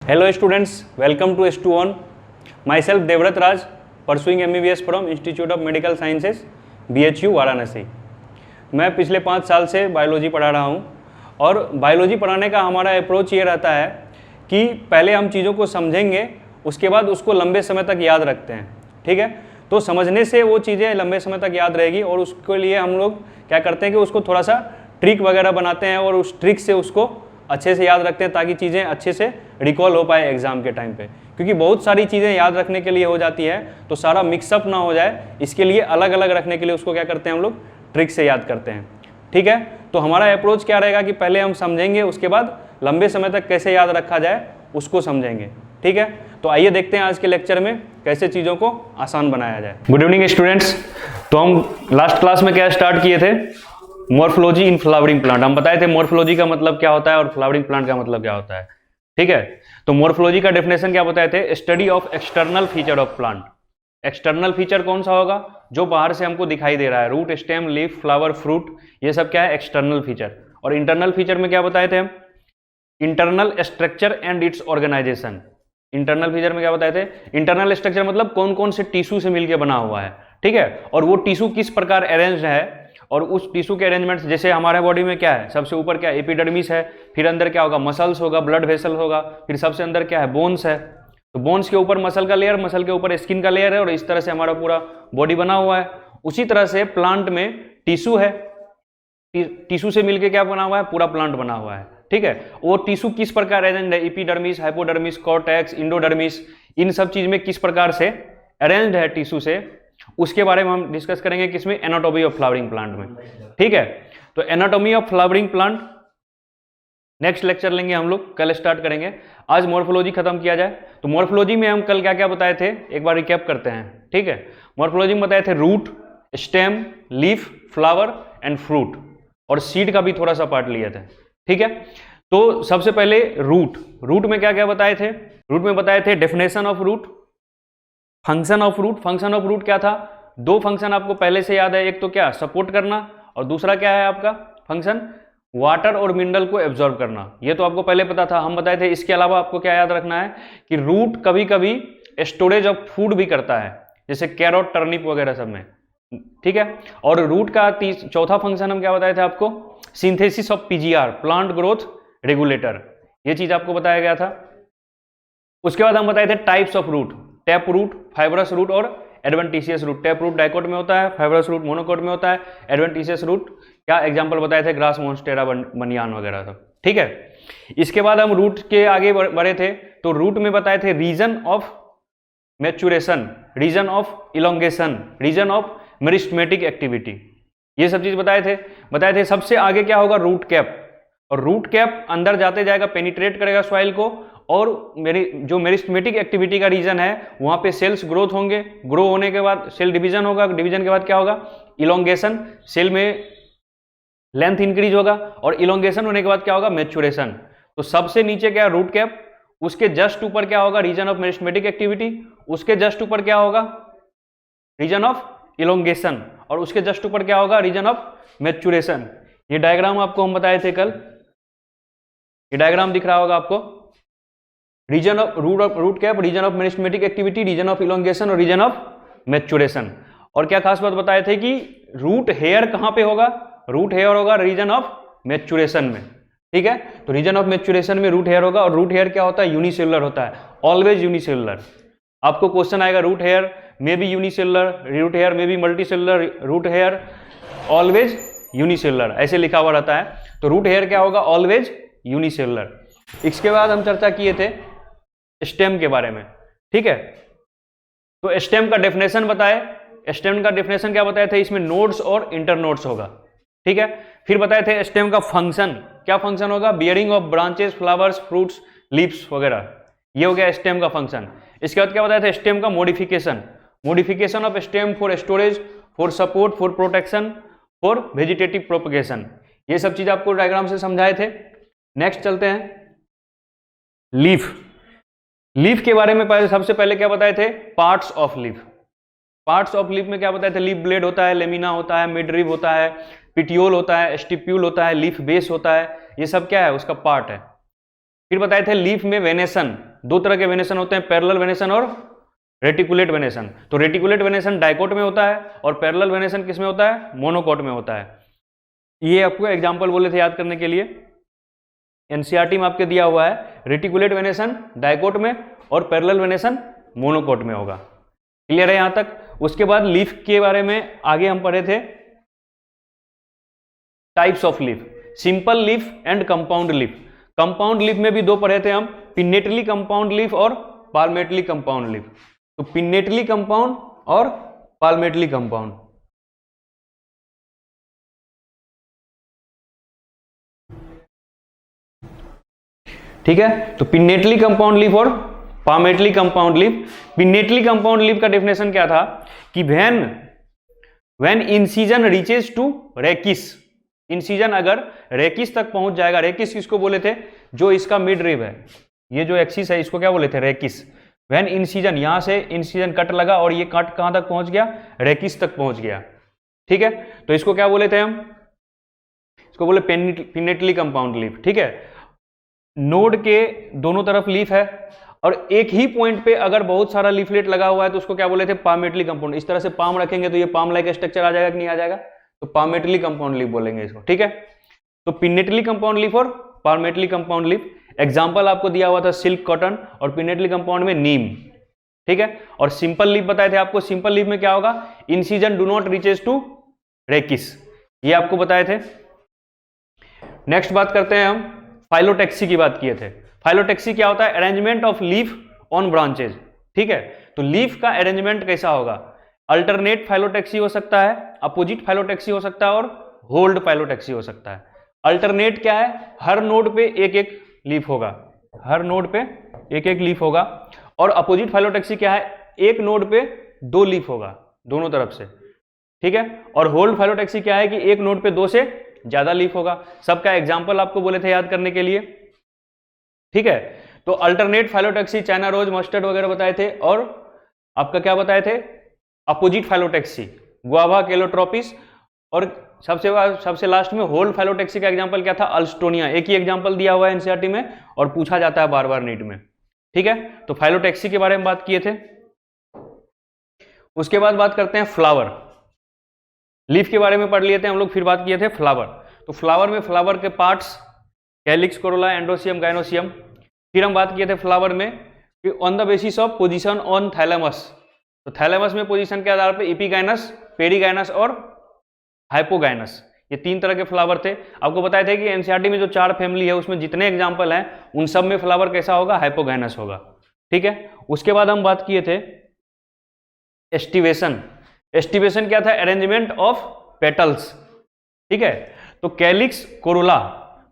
Hello students, welcome to S2 On. Myself Devrat Raj, pursuing MBBS from Institute of Medical Sciences, BHU Varanasi. मैं पिछले 5 साल से biology पढ़ा रहा हूँ और बायोलॉजी पढ़ाने का हमारा अप्रोच ये रहता है कि पहले हम चीज़ों को समझेंगे, उसके बाद उसको लंबे समय तक याद रखते हैं। ठीक है, तो समझने से वो चीज़ें लंबे समय तक याद रहेगी और उसके लिए हम लोग क्या करते हैं कि उसको थोड़ा सा ट्रिक वगैरह बनाते हैं और उस ट्रिक से उसको अच्छे से याद रखते हैं ताकि चीज़ें अच्छे से रिकॉल हो पाए एग्जाम के टाइम पे। क्योंकि बहुत सारी चीज़ें याद रखने के लिए हो जाती है तो सारा मिक्सअप ना हो जाए, इसके लिए अलग अलग रखने के लिए उसको क्या करते हैं हम लोग ट्रिक से याद करते हैं। ठीक है, तो हमारा अप्रोच क्या रहेगा कि पहले हम समझेंगे, उसके बाद लंबे समय तक कैसे याद रखा जाए उसको समझेंगे। ठीक है, तो आइए देखते हैं आज के लेक्चर में कैसे चीज़ों को आसान बनाया जाए। Good evening students. तो हम लास्ट क्लास में क्या स्टार्ट किए थे, मॉर्फोलॉजी इन फ्लावरिंग प्लांट। हम बताए थे मॉर्फोलॉजी का मतलब क्या होता है और फ्लावरिंग प्लांट का मतलब क्या होता है। ठीक है, तो मॉर्फोलॉजी का डेफिनेशन क्या बताए थे, study of external feature of plant. External feature कौन सा होगा, जो बाहर से हमको दिखाई दे रहा है, root, stem, leaf, flower, fruit, ये सब क्या है एक्सटर्नल फीचर। और इंटरनल फीचर में क्या बताए थे हम, internal structure and its organisation. Internal feature में क्या बताए थे, इंटरनल स्ट्रक्चर मतलब कौन कौन से टिश्यू से मिलकर बना हुआ है। ठीक है, और वो टिश्यू किस प्रकार अरेंज है और उस टिश्यू के अरेंजमेंट, जैसे हमारे बॉडी में क्या है, सबसे ऊपर क्या एपिडर्मिस है, फिर अंदर क्या होगा मसल्स होगा, ब्लड वेसल होगा, फिर सबसे अंदर क्या है बोन्स है। तो बोन्स के ऊपर मसल का लेयर, मसल के ऊपर स्किन का लेयर है और इस तरह से हमारा पूरा बॉडी बना हुआ है। उसी तरह से प्लांट में टिश्यू है, टिश्यू से मिलकर क्या बना हुआ है, पूरा प्लांट बना हुआ है। ठीक है, वो टिश्यू किस प्रकार अरेंज्ड है, एपिडर्मिस, हाइपोडर्मिस, कॉर्टेक्स, इंडोडर्मिस, इन सब चीज में किस प्रकार से अरेंज्ड है टिश्यू से, उसके बारे में हम डिस्कस करेंगे किसमें, एनाटॉमी ऑफ फ्लावरिंग प्लांट में। ठीक है, तो anatomy of flowering plant next lecture लेंगे हम लोग, कल स्टार्ट करेंगे। आज मॉर्फोलॉजी खत्म किया जाए। तो मॉर्फोलॉजी में हम कल क्या क्या बताए थे एक बार रिकैप करते हैं। ठीक है, मॉर्फोलॉजी में बताए थे root, stem, leaf, flower and fruit, और सीड का भी थोड़ा सा पार्ट लिए थे। ठीक है, तो सबसे पहले रूट में क्या क्या बताए थे, रूट में बताए थे definition of root, function of root. Function of root क्या था, 2 फंक्शन आपको पहले से याद है, एक तो क्या सपोर्ट करना और दूसरा क्या है आपका फंक्शन वाटर और मिनरल को एब्जॉर्ब करना। ये तो आपको पहले पता था, हम बताए थे। इसके अलावा आपको क्या याद रखना है कि रूट कभी कभी स्टोरेज ऑफ फूड भी करता है, जैसे कैरोट, टर्निप वगैरह सब में। ठीक है, और रूट का चौथा फंक्शन हम क्या बताए थे आपको, synthesis of PGR, plant growth regulator, ये चीज आपको बताया गया था। उसके बाद हम बताए थे types of root, tap root, fibrous root और adventitious root. Tap root dicot में होता है, फाइब्रस रूट मोनोकोट में होता है, एडवेंटिशियस रूट क्या एग्जांपल बताए थे, ग्रास मॉन्स्टेरा, बनियान वगैरह सब। ठीक है, इसके बाद हम रूट के आगे बढ़े थे, तो रूट में बताए थे region of maturation, region of elongation, region of meristematic activity, ये सब चीज बताए थे। सबसे आगे क्या होगा, रूट कैप, और रूट कैप अंदर जाते जाएगा, पेनिट्रेट करेगा सॉइल को, और जो मेरिस्टेमेटिक एक्टिविटी का रीजन है वहां पे सेल्स ग्रोथ होंगे, ग्रो होने के बाद सेल डिवीजन होगा, डिवीजन के बाद क्या होगा इलोंगेशन, सेल में लेंथ इंक्रीज होगा, और इलोंगेशन होने के बाद क्या होगा मैच्योरेशन। तो सबसे नीचे क्या है रूट कैप, उसके जस्ट ऊपर क्या होगा रीजन ऑफ मेरिस्टेमेटिक एक्टिविटी, उसके जस्ट ऊपर क्या होगा रीजन ऑफ इलोंगेशन, और उसके जस्ट ऊपर क्या होगा रीजन ऑफ मैच्योरेशन। ये डायग्राम आपको हम बताए थे कल, ये डायग्राम दिख रहा होगा आपको, region of root cap, region of meristematic activity, region of elongation और रीजन ऑफ मैच्योरेशन। और क्या खास बात बताए थे कि रूट हेयर कहां पे होगा, रूट हेयर होगा रीजन ऑफ मैच्योरेशन में। ठीक है, तो रीजन ऑफ मैच्योरेशन में रूट हेयर होगा, और रूट हेयर क्या होता है यूनिसेलुलर होता है, ऑलवेज यूनिसेलुलर। आपको क्वेश्चन आएगा रूट हेयर में भी यूनिसेलुलर, रूट हेयर में भी multicellular, root hair always unicellular, ऐसे लिखा हुआ रहता है। तो रूट हेयर क्या होगा ऑलवेज यूनिसेलुलर। इसके बाद हम चर्चा किए थे स्टेम के बारे में। ठीक है, तो स्टेम का डेफिनेशन बताए, स्टेम का डेफिनेशन क्या बताए थे, इसमें नोड्स और इंटरनोड्स होगा। ठीक है, फिर बताए थे स्टेम का फंक्शन, क्या फंक्शन होगा, bearing of branches, flowers, fruits, leaves वगैरह, ये हो गया स्टेम का फंक्शन। इसके बाद क्या बताया था स्टेम का modification, modification of stem for storage, for support, for protection, for vegetative propagation, ये सब चीज आपको डायग्राम से समझाए थे। नेक्स्ट चलते हैं लीफ। लीफ के बारे में सबसे पहले क्या बताए थे, parts of leaf. Parts of leaf में क्या बताए थे, लीफ ब्लेड होता है, लेमिना होता है, मिडरिब होता है, पिटियोल होता है, स्टिप्यूल होता है, लीफ बेस होता है, ये सब क्या है उसका पार्ट है। फिर बताए थे लीफ में वेनेसन, दो तरह के वेनेशन होते हैं, पैरेलल वेनेशन और रेटिकुलेट वेनेशन। तो रेटिकुलेट वेनेशन डाइकोट में होता है और पैरेलल वेनेशन किस में होता है, मोनोकोट में होता है। ये आपको एग्जांपल बोले थे याद करने के लिए, एनसीईआरटी में आपके दिया हुआ है रेटिकुलेट वेनेशन डाइकोट में और पैरेलल वेनेशन मोनोकोट में होगा। क्लियर है यहां तक। उसके बाद लीफ के बारे में आगे हम पढ़े थे, types of leaf, simple leaf and compound leaf. Compound leaf में भी दो पढ़े थे हम, पिन्नेटली कंपाउंड लीफ और पाल्मेटली कंपाउंड लीफ। तो पिन्नेटली कंपाउंड और पाल्मेटली कंपाउंड। ठीक है, तो पिन्नेटली कंपाउंड लीफ और palmately compound leaf. Pinnately compound leaf का डेफिनेशन क्या था कि when incision reaches to rachis, incision अगर रेकिस तक पहुंच जाएगा, रेकिस किसको बोले थे, जो इसका मिड रिब है, ये जो एक्सिस है इसको क्या बोले थे, रेकिस। व्हेन इंसिजन, यहां से इंसिजन कट लगा और ये कट कहां तक पहुंच गया, रेकिस तक पहुंच गया। ठीक है, तो इसको क्या बोले थे हम, इसको बोले पिन्नेटली कंपाउंड लीफ। ठीक है, नोड के दोनों तरफ लीफ है और एक ही पॉइंट पे अगर बहुत सारा लीफलेट लगा हुआ है तो उसको क्या बोले थे, पाल्मेटली कंपाउंड। इस तरह से पाम रखेंगे तो ये पाम लाइक स्ट्रक्चर आ जाएगा कि नहीं आ जाएगा, तो पाल्मेटली कंपाउंड लीफ बोलेंगे इसको। ठीक है, तो पिन्नेटली कंपाउंड लीफ और पाल्मेटली कंपाउंड लीफ। एग्जांपल आपको दिया हुआ था सिल्क कॉटन और पिन्नेटली कंपाउंड में नीम। ठीक है, और सिंपल लीफ बताए थे आपको, सिंपल लीफ में क्या होगा, incision do not reaches to rachis, ये आपको बताए थे। नेक्स्ट बात करते हैं हम, फाइलोटैक्सी की बात किए थे। फाइलोटैक्सी क्या होता है, arrangement of leaf on branches. ठीक है, तो लीफ का अरेंजमेंट कैसा होगा, अल्टरनेट फाइलोटैक्सी हो सकता है, अपोजिट फाइलोटैक्सी हो सकता है और होल्ड फाइलोटैक्सी हो सकता है। अल्टरनेट क्या है, हर नोड पे एक एक लीफ होगा, हर नोड पे एक एक लीफ होगा। और अपोजिट फाइलोटैक्सी क्या है, एक नोड पे दो लीफ होगा दोनों तरफ से। ठीक है, और होल्ड फाइलोटैक्सी क्या है कि एक नोड पे दो से ज्यादा लीफ होगा। सबका एग्जांपल आपको बोले थे याद करने के लिए। ठीक है, तो alternate phyllotaxy China rose, mustard वगैरह बताए थे, और आपका क्या बताए थे, अपोजिट फाइलोटैक्सी गुआवा, केलोट्रोपिस, और सबसे लास्ट में होल्ड फाइलोटैक्सी का एग्जांपल क्या था, अल्स्टोनिया। एक ही एग्जांपल दिया हुआ है एनसीईआरटी में और पूछा जाता है बार बार नीट में। ठीक है, तो फाइलोटैक्सी के बारे में बात किए थे। उसके बाद बात करते हैं फ्लावर। लीफ के बारे में पढ़ लिए थे हम लोग, फिर बात किए थे फ्लावर। तो फ्लावर में फ्लावर के पार्ट्स, कैलिक्स, कोरोला, एंडोसियम, गाइनोसियम। फिर हम बात किए थे फ्लावर में कि on the basis of position on thalamus. तो थैलेमस में पोजीशन के आधार पर एपिगाइनस, पेरीगाइनस और हाइपोगाइनस, ये तीन तरह के फ्लावर थे। आपको बताए थे कि एनसीईआरटी में जो 4 फैमिली है उसमें जितने एग्जाम्पल हैं उन सब में फ्लावर कैसा होगा, हाइपोगाइनस होगा। ठीक है, उसके बाद हम बात किए थे एस्टिवेशन। एस्टिवेशन क्या था, अरेंजमेंट ऑफ पेटल्स। ठीक है, तो कैलिक्स, कोरोला,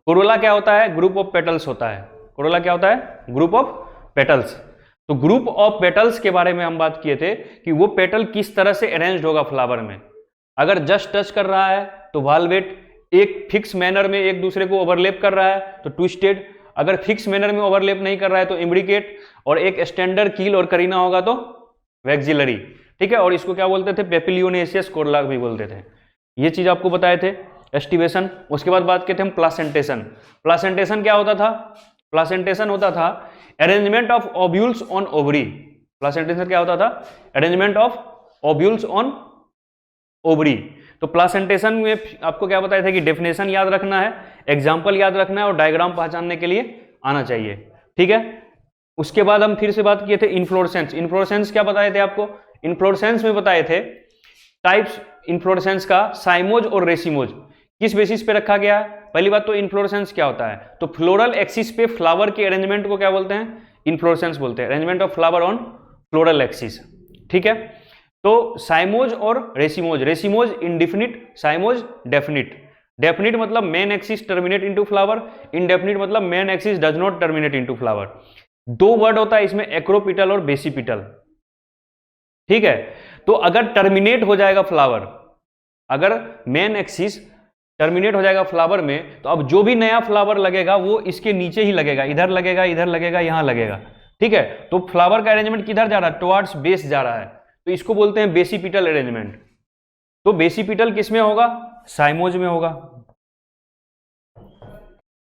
कोरोला क्या होता है, ग्रुप ऑफ पेटल्स होता है। कोरोला क्या होता है, ग्रुप ऑफ पेटल्स। तो ग्रुप ऑफ पेटल्स के बारे में हम बात किए थे कि वो पेटल किस तरह से अरेंज होगा फ्लावर में। अगर जस्ट टच कर रहा है तो वाल्वेट, एक फिक्स मैनर में एक दूसरे को ओवरलेप कर रहा है तो ट्विस्टेड, अगर फिक्स मैनर में ओवरलेप नहीं कर रहा है तो इम्ब्रिकेट, और एक स्टैंडर्ड कील और करीना होगा तो वैक्सिलरी। ठीक है, और इसको क्या बोलते थे, पेपिलियोनेसियस कोरला भी बोलते थे। ये चीज आपको बताए थे एस्टिवेशन। उसके बाद बात किए थे हम प्लासेंटेशन। प्लासेंटेशन क्या होता था, प्लासेंटेशन होता था arrangement of ovules on ovary. Placentation क्या होता था, arrangement of ovules on ovary. तो प्लासेंटेशन में आपको क्या बताया था कि डेफिनेशन याद रखना है, एग्जाम्पल याद रखना है और डायग्राम पहचानने के लिए आना चाहिए। ठीक है, उसके बाद हम फिर से बात किए थे इन्फ्लोरेसेंस। इन्फ्लोरेसेंस क्या बताए थे आपको, इन्फ्लोरेसेंस में बताए थे टाइप्स इन्फ्लोरेसेंस का, साइमोज और रेसिमोज। किस बेसिस पे रखा गया है, पहली बात तो इन्फ्लोरेसेंस क्या होता है, तो फ्लोरल एक्सिस पे फ्लावर के अरेंजमेंट को क्या बोलते हैं, इन्फ्लोरेसेंस बोलते हैं, arrangement of flower on floral axis. ठीक है, तो साइमोज और racemose, racemose indefinite, cymose definite. Definite मतलब main axis terminate into flower, indefinite मतलब main axis does not terminate into flower. दो वर्ड होता है इसमें, एक्रोपिटल और बेसिपिटल। ठीक है, तो अगर टर्मिनेट हो जाएगा फ्लावर, अगर मेन एक्सिस टर्मिनेट हो जाएगा फ्लावर में, तो अब जो भी नया फ्लावर लगेगा वो इसके नीचे ही लगेगा, इधर लगेगा, इधर लगेगा, यहां लगेगा। ठीक है, तो फ्लावर का अरेंजमेंट किधर जा रहा है, टुवर्ड्स बेस जा रहा है, तो इसको बोलते हैं बेसिपिटल अरेंजमेंट। तो बेसिपिटल किस में होगा, साइमोज में होगा,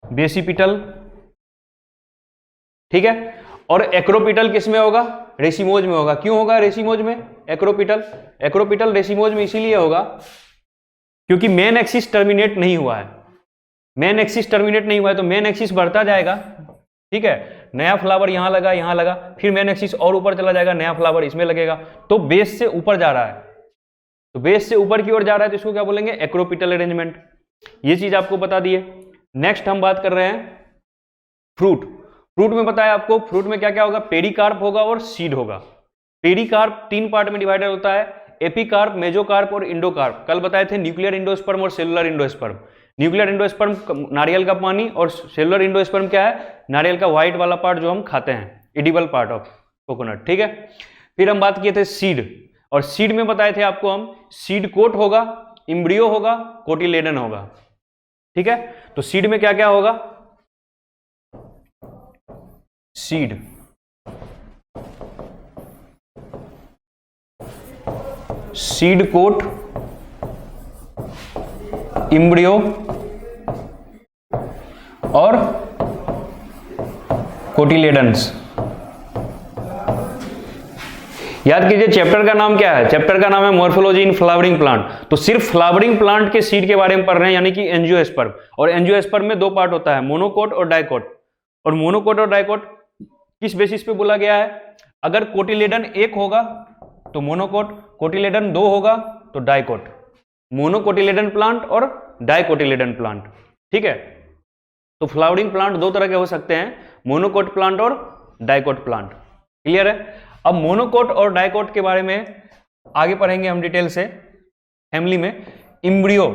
बेसिपिटल। ठीक है, और एक्रोपिटल किस में होगा? रेसिमोज में होगा। क्यों होगा रेसिमोज में एक्रोपिटल? एक्रोपिटल रेसिमोज में इसीलिए होगा क्योंकि मेन एक्सिस टर्मिनेट नहीं हुआ है। मेन एक्सिस टर्मिनेट नहीं हुआ है तो मेन एक्सिस बढ़ता जाएगा, ठीक है, नया फ्लावर यहां लगा, यहां लगा, फिर मेन एक्सिस और ऊपर चला जाएगा, नया फ्लावर इसमें लगेगा, तो बेस से ऊपर जा रहा है, तो बेस से ऊपर की ओर जा रहा है तो इसको क्या बोलेंगे? Acropetal arrangement. ये चीज आपको बता दिए। नेक्स्ट हम बात कर रहे हैं फ्रूट। फ्रूट में बताया आपको, फ्रूट में क्या क्या होगा? पेरिकार्प होगा और सीड होगा। पेरिकार्प 3 पार्ट में डिवाइडेड होता है, एपिकार्प, मेजोकार्प और इंडोकार्प। कल बताए थे न्यूक्लियर इंडोस्पर्म और सेलुलर इंडोस्पर्म। न्यूक्लियर इंडोस्पर्म नारियल का पानी और सेलुलर इंडोस्पर्म क्या है? नारियल का व्हाइट वाला पार्ट जो हम खाते हैं, एडिबल पार्ट ऑफ कोकोनट, ठीक है। फिर हम बात किए थे सीड, और सीड में बताए थे आपको हम सीड कोट होगा, इम्ब्रियो होगा, कोटिलेडन होगा, ठीक है। तो सीड में क्या क्या होगा? सीड, सीड कोट, इम्ब्रियो और कोटिलेडन्स। याद कीजिए चैप्टर का नाम क्या है? चैप्टर का नाम है मॉर्फोलॉजी इन फ्लावरिंग प्लांट। तो सिर्फ फ्लावरिंग प्लांट के सीड के बारे में पढ़ रहे हैं, यानी कि एंजियोस्पर्म। और एंजियोस्पर्म में 2 पार्ट होता है, मोनोकोट और डाइकोट। और मोनोकोट और डाइकोट किस बेसिस पे बोला गया है? अगर कोटिलेडन 1 होगा तो मोनोकोट, कोटिलेडन 2 होगा तो डाइकोट। मोनोकोटिलेडन प्लांट और डाइकोटिलेडन प्लांट, ठीक है। तो फ्लावरिंग प्लांट 2 तरह के हो सकते हैं, मोनोकोट प्लांट और डाइकोट प्लांट। क्लियर है? अब मोनोकोट और डाइकोट के बारे में आगे पढ़ेंगे हम डिटेल से फैमिली में। इम्ब्रियो,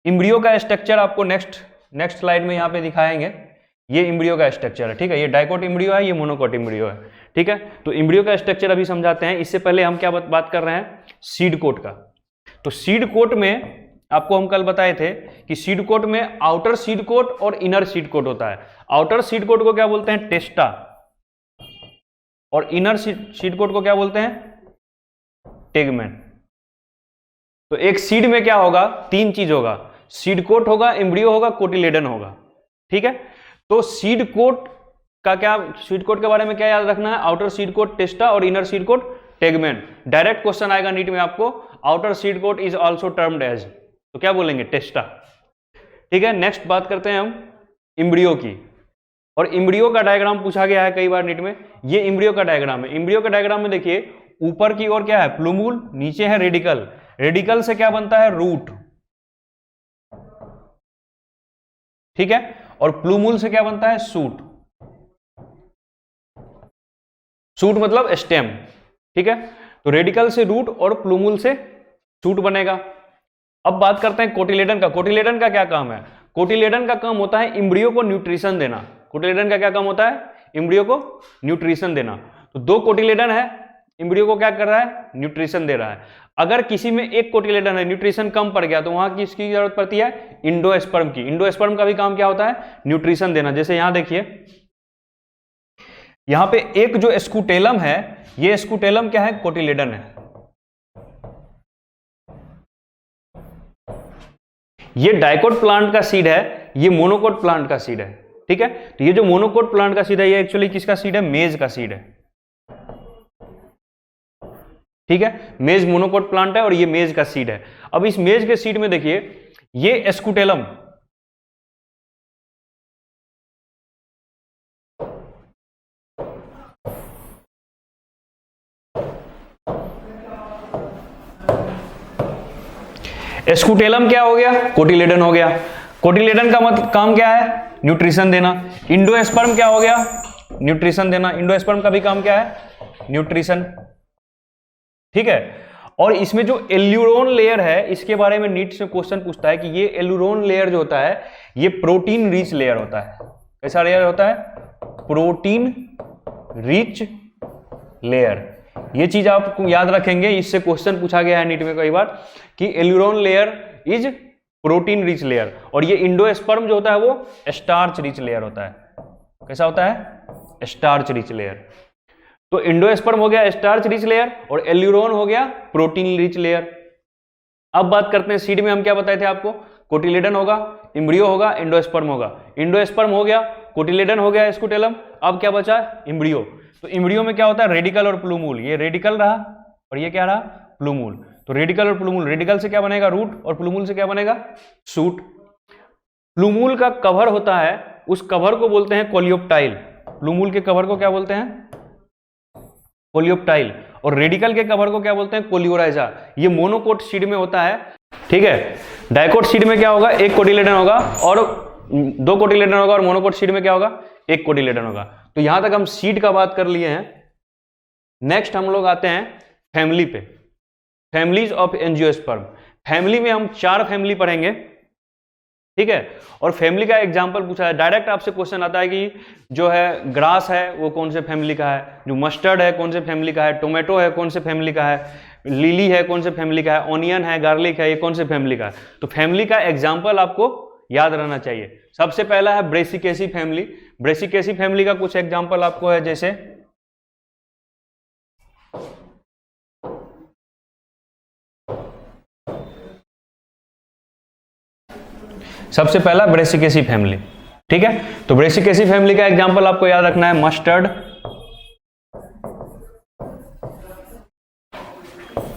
इम्ब्रियो का स्ट्रक्चर आपको नेक्स्ट स्लाइड में यहाँ पे दिखाएंगे। ये इम्ब्रियो का स्ट्रक्चर है, ठीक है। ये डाइकोट इम्ब्रियो है, ये मोनोकोट इम्ब्रियो है, ठीक है। तो इम्ब्रियो का स्ट्रक्चर अभी समझाते हैं। इससे पहले हम क्या बात कर रहे हैं? सीड कोट का। तो सीड कोट में आपको हम कल बताए थे कि सीड कोट में आउटर सीड कोट और इनर सीड कोट होता है। आउटर सीड कोट को क्या बोलते हैं? टेस्टा। और इनर सीड कोट को क्या बोलते हैं? टेगमेन। तो एक सीड में क्या होगा? 3 चीज होगा, सीड कोट होगा, एम्ब्रियो होगा, कोटिलेडन होगा, ठीक है। तो सीड कोट का क्या, सीड कोट के बारे में क्या याद रखना है? आउटर सीड कोट टेस्टा और inner seed coat tegmen. Direct question आएगा नीट में आपको, outer seed coat is also termed as, तो क्या बोलेंगे? टेस्टा, ठीक है। नेक्स्ट बात करते हैं हम इम्ब्रियो की। और इम्ब्रियो का डायग्राम पूछा गया है कई बार नीट में। ये इम्ब्रियो का डायग्राम है। इम्ब्रियो का डायग्राम में देखिए ऊपर की ओर क्या है? प्लूमूल, नीचे है रेडिकल। रेडिकल से क्या बनता है? रूट, ठीक है। और प्लूमूल से क्या बनता है? सूट। सूट मतलब स्टेम, ठीक है। तो रेडिकल से रूट और प्लूमूल से सूट बनेगा। अब बात करते हैं कोटिलेडन का। कोटिलेडन का क्या काम है? कोटिलेडन का काम होता है इम्ब्रियो को न्यूट्रिशन देना। कोटिलेडन का क्या काम होता है? इम्ब्रियो को न्यूट्रिशन देना। तो 2 कोटिलेडन है, इम्ब्रियो को क्या कर रहा है? न्यूट्रिशन दे रहा है। अगर किसी में एक कोटिलेडन है, न्यूट्रिशन कम पड़ गया, तो वहां किसकी जरूरत पड़ती है? इंडोस्पर्म की। इंडोस्पर्म का भी काम क्या होता है? न्यूट्रिशन देना। जैसे यहां देखिए, यहां पे एक जो स्कूटेलम है, ये स्कूटेलम क्या है? कोटिलेडन है। ये डाइकोट प्लांट का सीड है, ये मोनोकोट प्लांट का सीड है, ठीक है। तो ये जो मोनोकोट प्लांट का सीड है, ये एक्चुअली किसका सीड है? मेज का सीड है, ठीक है। मेज मोनोकोट प्लांट है और ये मेज का सीड है। अब इस मेज के सीड में देखिए, ये स्कूटेलम, स्कूटेलम क्या हो गया? कोटिलेडन हो गया। कोटिलेडन का मतलब काम क्या है? न्यूट्रिशन देना। इंडोस्पर्म क्या हो गया? न्यूट्रिशन देना। इंडोस्पर्म का भी काम क्या है? न्यूट्रिशन, ठीक है। और इसमें जो एल्यूरोन लेयर है, इसके बारे में नीट से क्वेश्चन पूछता है कि ये एल्यूरोन लेयर जो होता है, ये प्रोटीन रिच लेयर होता है। कैसा लेयर होता है? Protein rich layer. ये चीज आप याद रखेंगे, इससे क्वेश्चन पूछा गया है नीट में कई बार कि aleurone layer is protein rich layer. और ये इंडोस्पर्म जो होता है वो स्टार्च रिच लेयर होता है। कैसा होता है? Starch rich layer. तो इंडोस्पर्म हो गया स्टार्च रिच लेयर और एल्यूरोन हो गया प्रोटीन रिच लेयर। अब बात करते हैं सीड में हम क्या बताए थे आपको? कोटिलेडन होगा, इम्ब्रियो होगा, इंडोस्पर्म होगा। इंडोस्पर्म हो गया, कोटिलेडन हो गया, स्कूटेलम। अब क्या बचा? इम्ब्रियो। तो इम्ब्रियो में क्या होता है, रेडिकल और प्लूमूल, ये रेडिकल रहा और ये क्या रहा, प्लूमूल। तो रेडिकल और प्लूमूल, रेडिकल से क्या बनेगा, रूट, और प्लूमूल से क्या बनेगा, शूट। प्लूमूल का कवर होता है, उस कवर को बोलते हैं कोलियोप्टाइल। प्लूमूल के कवर को क्या बोलते हैं, कोलियोप्टाइल। और रेडिकल के कवर को क्या बोलते हैं, कोलियोराइजा। ये मोनोकोट सीड में होता है, ठीक है। डाइकोट सीड में क्या होगा, एक कोटिलेडन होगा और दो कोटिलेडन होगा, और मोनोकोट सीड में क्या होगा, एक कोटिलेडन होगा। तो यहां तक हम सीड का बात कर लिए हैं। नेक्स्ट हम लोग आते हैं फैमिली पे, फैमिलीज ऑफ एंजियोस्पर्म। फैमिली में हम 4 फैमिली पढ़ेंगे, ठीक है। और फैमिली का एग्जांपल पूछा है, डायरेक्ट आपसे क्वेश्चन आता है कि जो है ग्रास है वो कौन से फैमिली का है, जो मस्टर्ड है कौन से फैमिली का है, टोमेटो है कौन से फैमिली का है, लिली है कौन से फैमिली का है, ऑनियन है, गार्लिक है, ये कौन से फैमिली का है। तो फैमिली का एग्जाम्पल आपको याद रहना चाहिए। सबसे पहला है ब्रेसिकेसी फैमिली। ब्रेसिकेसी फैमिली का कुछ एग्जाम्पल आपको है, जैसे सबसे पहला ब्रेसिकेसी फैमिली, ठीक है। तो ब्रेसिकेसी फैमिली का एग्जांपल आपको याद रखना है, मस्टर्ड,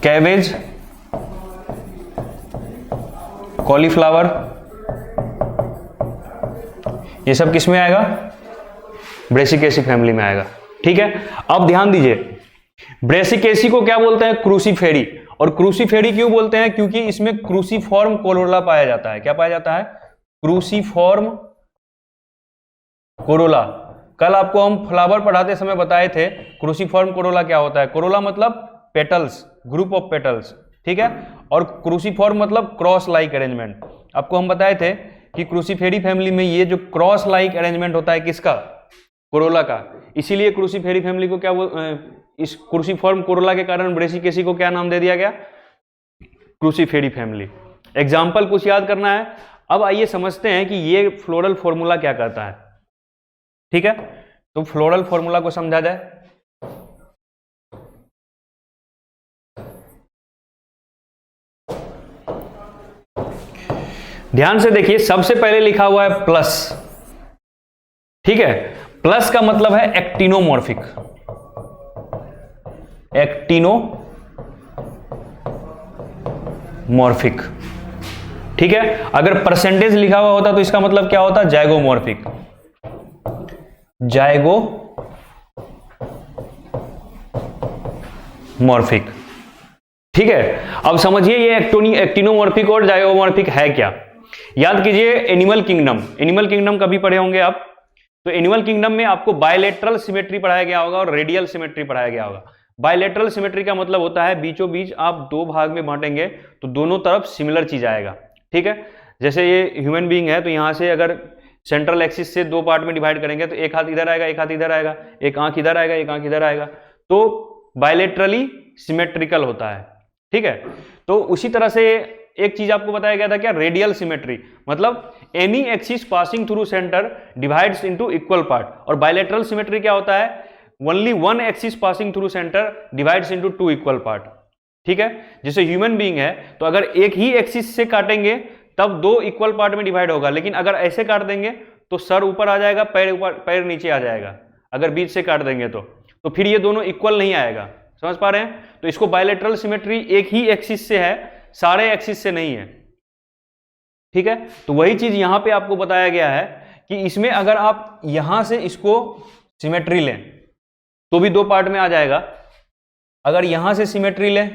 कैबेज, कॉलीफ्लावर, ये सब किस में आएगा, ब्रेसिकेसी फैमिली में आएगा, ठीक है। अब ध्यान दीजिए, ब्रेसिकेसी को क्या बोलते हैं, क्रूसीफेरी। और क्रूसीफेरी क्यों बोलते हैं, क्योंकि इसमें क्रूसीफॉर्म कोरोला पाया जाता है। क्या पाया जाता है, क्रूसीफॉर्म कोरोला। कल आपको हम फ्लावर पढ़ाते समय बताए थे क्रूसीफॉर्म कोरोला क्या होता है। कोरोला मतलब पेटल्स, ग्रुप ऑफ पेटल्स, ठीक है। और क्रूसीफॉर्म मतलब क्रॉस लाइक अरेंजमेंट। आपको हम बताए थे कि क्रूसीफेरी फैमिली में ये जो क्रॉस लाइक अरेंजमेंट होता है किसका, कोरोला का। इसीलिए क्रूसीफेरी फैमिली को क्या इस क्रूसीफॉर्म कोरोला के कारण ब्रेसिकेसी को क्या नाम दे दिया गया, क्रूसीफेरी फैमिली। एग्जाम्पल कुछ याद करना है। अब आइए समझते हैं कि ये फ्लोरल फॉर्मूला क्या करता है, ठीक है। तो फ्लोरल फॉर्मूला को समझा जाए। ध्यान से देखिए, सबसे पहले लिखा हुआ है प्लस, ठीक है। प्लस का मतलब है एक्टिनोमॉर्फिक, एक्टिनोमॉर्फिक, ठीक है। अगर परसेंटेज लिखा हुआ होता तो इसका मतलब क्या होता, जाइगोमॉर्फिक, जाइगोमॉर्फिक, ठीक है। अब समझिए ये एक्टिनोमॉर्फिक और जाइगोमॉर्फिक है क्या। याद कीजिए एनिमल किंगडम, एनिमल किंगडम कभी पढ़े होंगे आप। तो एनिमल किंगडम में आपको बायलेटरल सिमेट्री पढ़ाया गया होगा और रेडियल सिमेट्री पढ़ाया गया होगा। बायलेटरल सिमेट्री का मतलब होता है बीचों बीच आप 2 भाग में बांटेंगे तो दोनों तरफ सिमिलर चीज आएगा, ठीक है। जैसे ये ह्यूमन बीइंग है, तो यहां से अगर सेंट्रल एक्सिस से 2 पार्ट में डिवाइड करेंगे तो एक हाथ इधर आएगा, एक हाथ इधर आएगा, एक आंख इधर आएगा, एक आंख इधर आएगा। तो बायलेटरली सिमेट्रिकल होता है, ठीक है। तो उसी तरह से एक चीज आपको बताया गया था क्या, रेडियल सिमेट्री, मतलब any axis passing through centre divides into equal part. और बायलेटरल सिमेट्री क्या होता है, only one axis passing through centre divides into 2 equal part, ठीक है। जैसे ह्यूमन बीइंग है तो अगर एक ही एक्सिस से काटेंगे तब 2 इक्वल पार्ट में डिवाइड होगा, लेकिन अगर ऐसे काट देंगे तो सर ऊपर आ जाएगा, पैर ऊपर, पैर नीचे आ जाएगा। अगर बीच से काट देंगे तो फिर ये दोनों इक्वल नहीं आएगा, समझ पा रहे हैं। तो इसको बायलेटरल सिमेट्री एक ही एक्सिस से है, सारे एक्सिस से नहीं है, ठीक है। तो वही चीज यहां पे आपको बताया गया है कि इसमें अगर आप यहां से इसको सिमेट्री लें तो भी 2 पार्ट में आ जाएगा, अगर यहां से सिमेट्री लें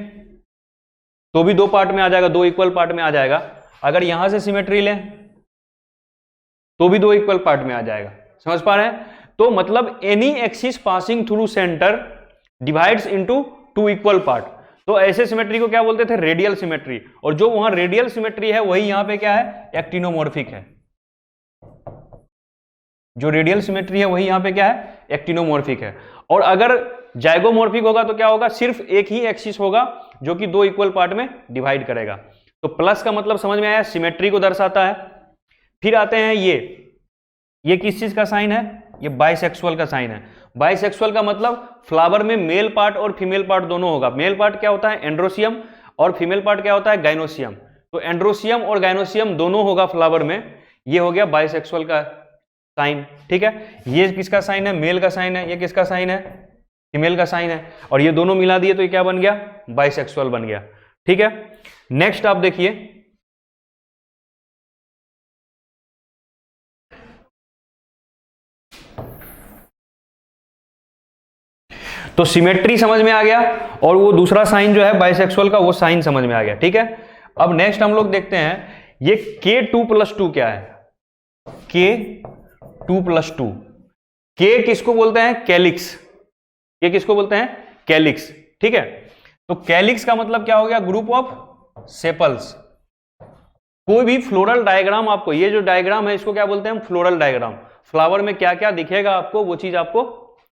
तो भी 2 पार्ट में आ जाएगा, 2 इक्वल पार्ट में आ जाएगा। अगर यहां से सिमेट्री लें तो भी 2 इक्वल पार्ट में आ जाएगा, समझ पा रहे हैं। तो मतलब any axis passing through centre divides into 2 equal part. तो ऐसे सिमेट्री को क्या बोलते थे, रेडियल सिमेट्री। और जो वहां रेडियल सिमेट्री है वही यहां पे क्या है, एक्टिनोमॉर्फिक है। जो रेडियल सिमेट्री है वही यहां पे क्या है, एक्टिनोमॉर्फिक है। और अगर जाइगोमॉर्फिक होगा तो क्या होगा, सिर्फ एक ही एक्सिस होगा जो कि 2 इक्वल पार्ट में डिवाइड करेगा। तो प्लस का मतलब समझ में आया, सिमेट्री को दर्शाता है। फिर आते हैं ये किस चीज का साइन है, ये बाइसेक्सुअल का साइन है। बाइसेक्सुअल का मतलब फ्लावर में मेल पार्ट और फीमेल पार्ट दोनों होगा। मेल पार्ट क्या होता है, एंड्रोसियम, और फीमेल पार्ट क्या होता है, गाइनोसियम। तो एंड्रोसियम और गाइनोसियम दोनों होगा फ्लावर में। ये हो गया बाइसेक्सुअल का साइन, ठीक है। ये किसका साइन है, मेल का साइन है। ये किसका साइन है, फीमेल का साइन है, और ये दोनों मिला दिए तो ये क्या बन गया, बाइसेक्सुअल बन गया। ठीक है, नेक्स्ट आप देखिए, तो सिमेट्री समझ में आ गया, और वो दूसरा साइन जो है बाइसेक्सुअल का, वो साइन समझ में आ गया। ठीक है, अब नेक्स्ट हम लोग देखते हैं ये K2+2 क्या है, K2+2, K किसको बोलते हैं, कैलिक्स, K किसको बोलते हैं, कैलिक्स। ठीक है, तो कैलिक्स का मतलब क्या हो गया, ग्रुप ऑफ सेपल्स। कोई भी फ्लोरल डायग्राम आपको, ये जो डायग्राम है इसको क्या बोलते हैं हम, फ्लोरल डायग्राम। फ्लावर में क्या क्या दिखेगा आपको, वो चीज आपको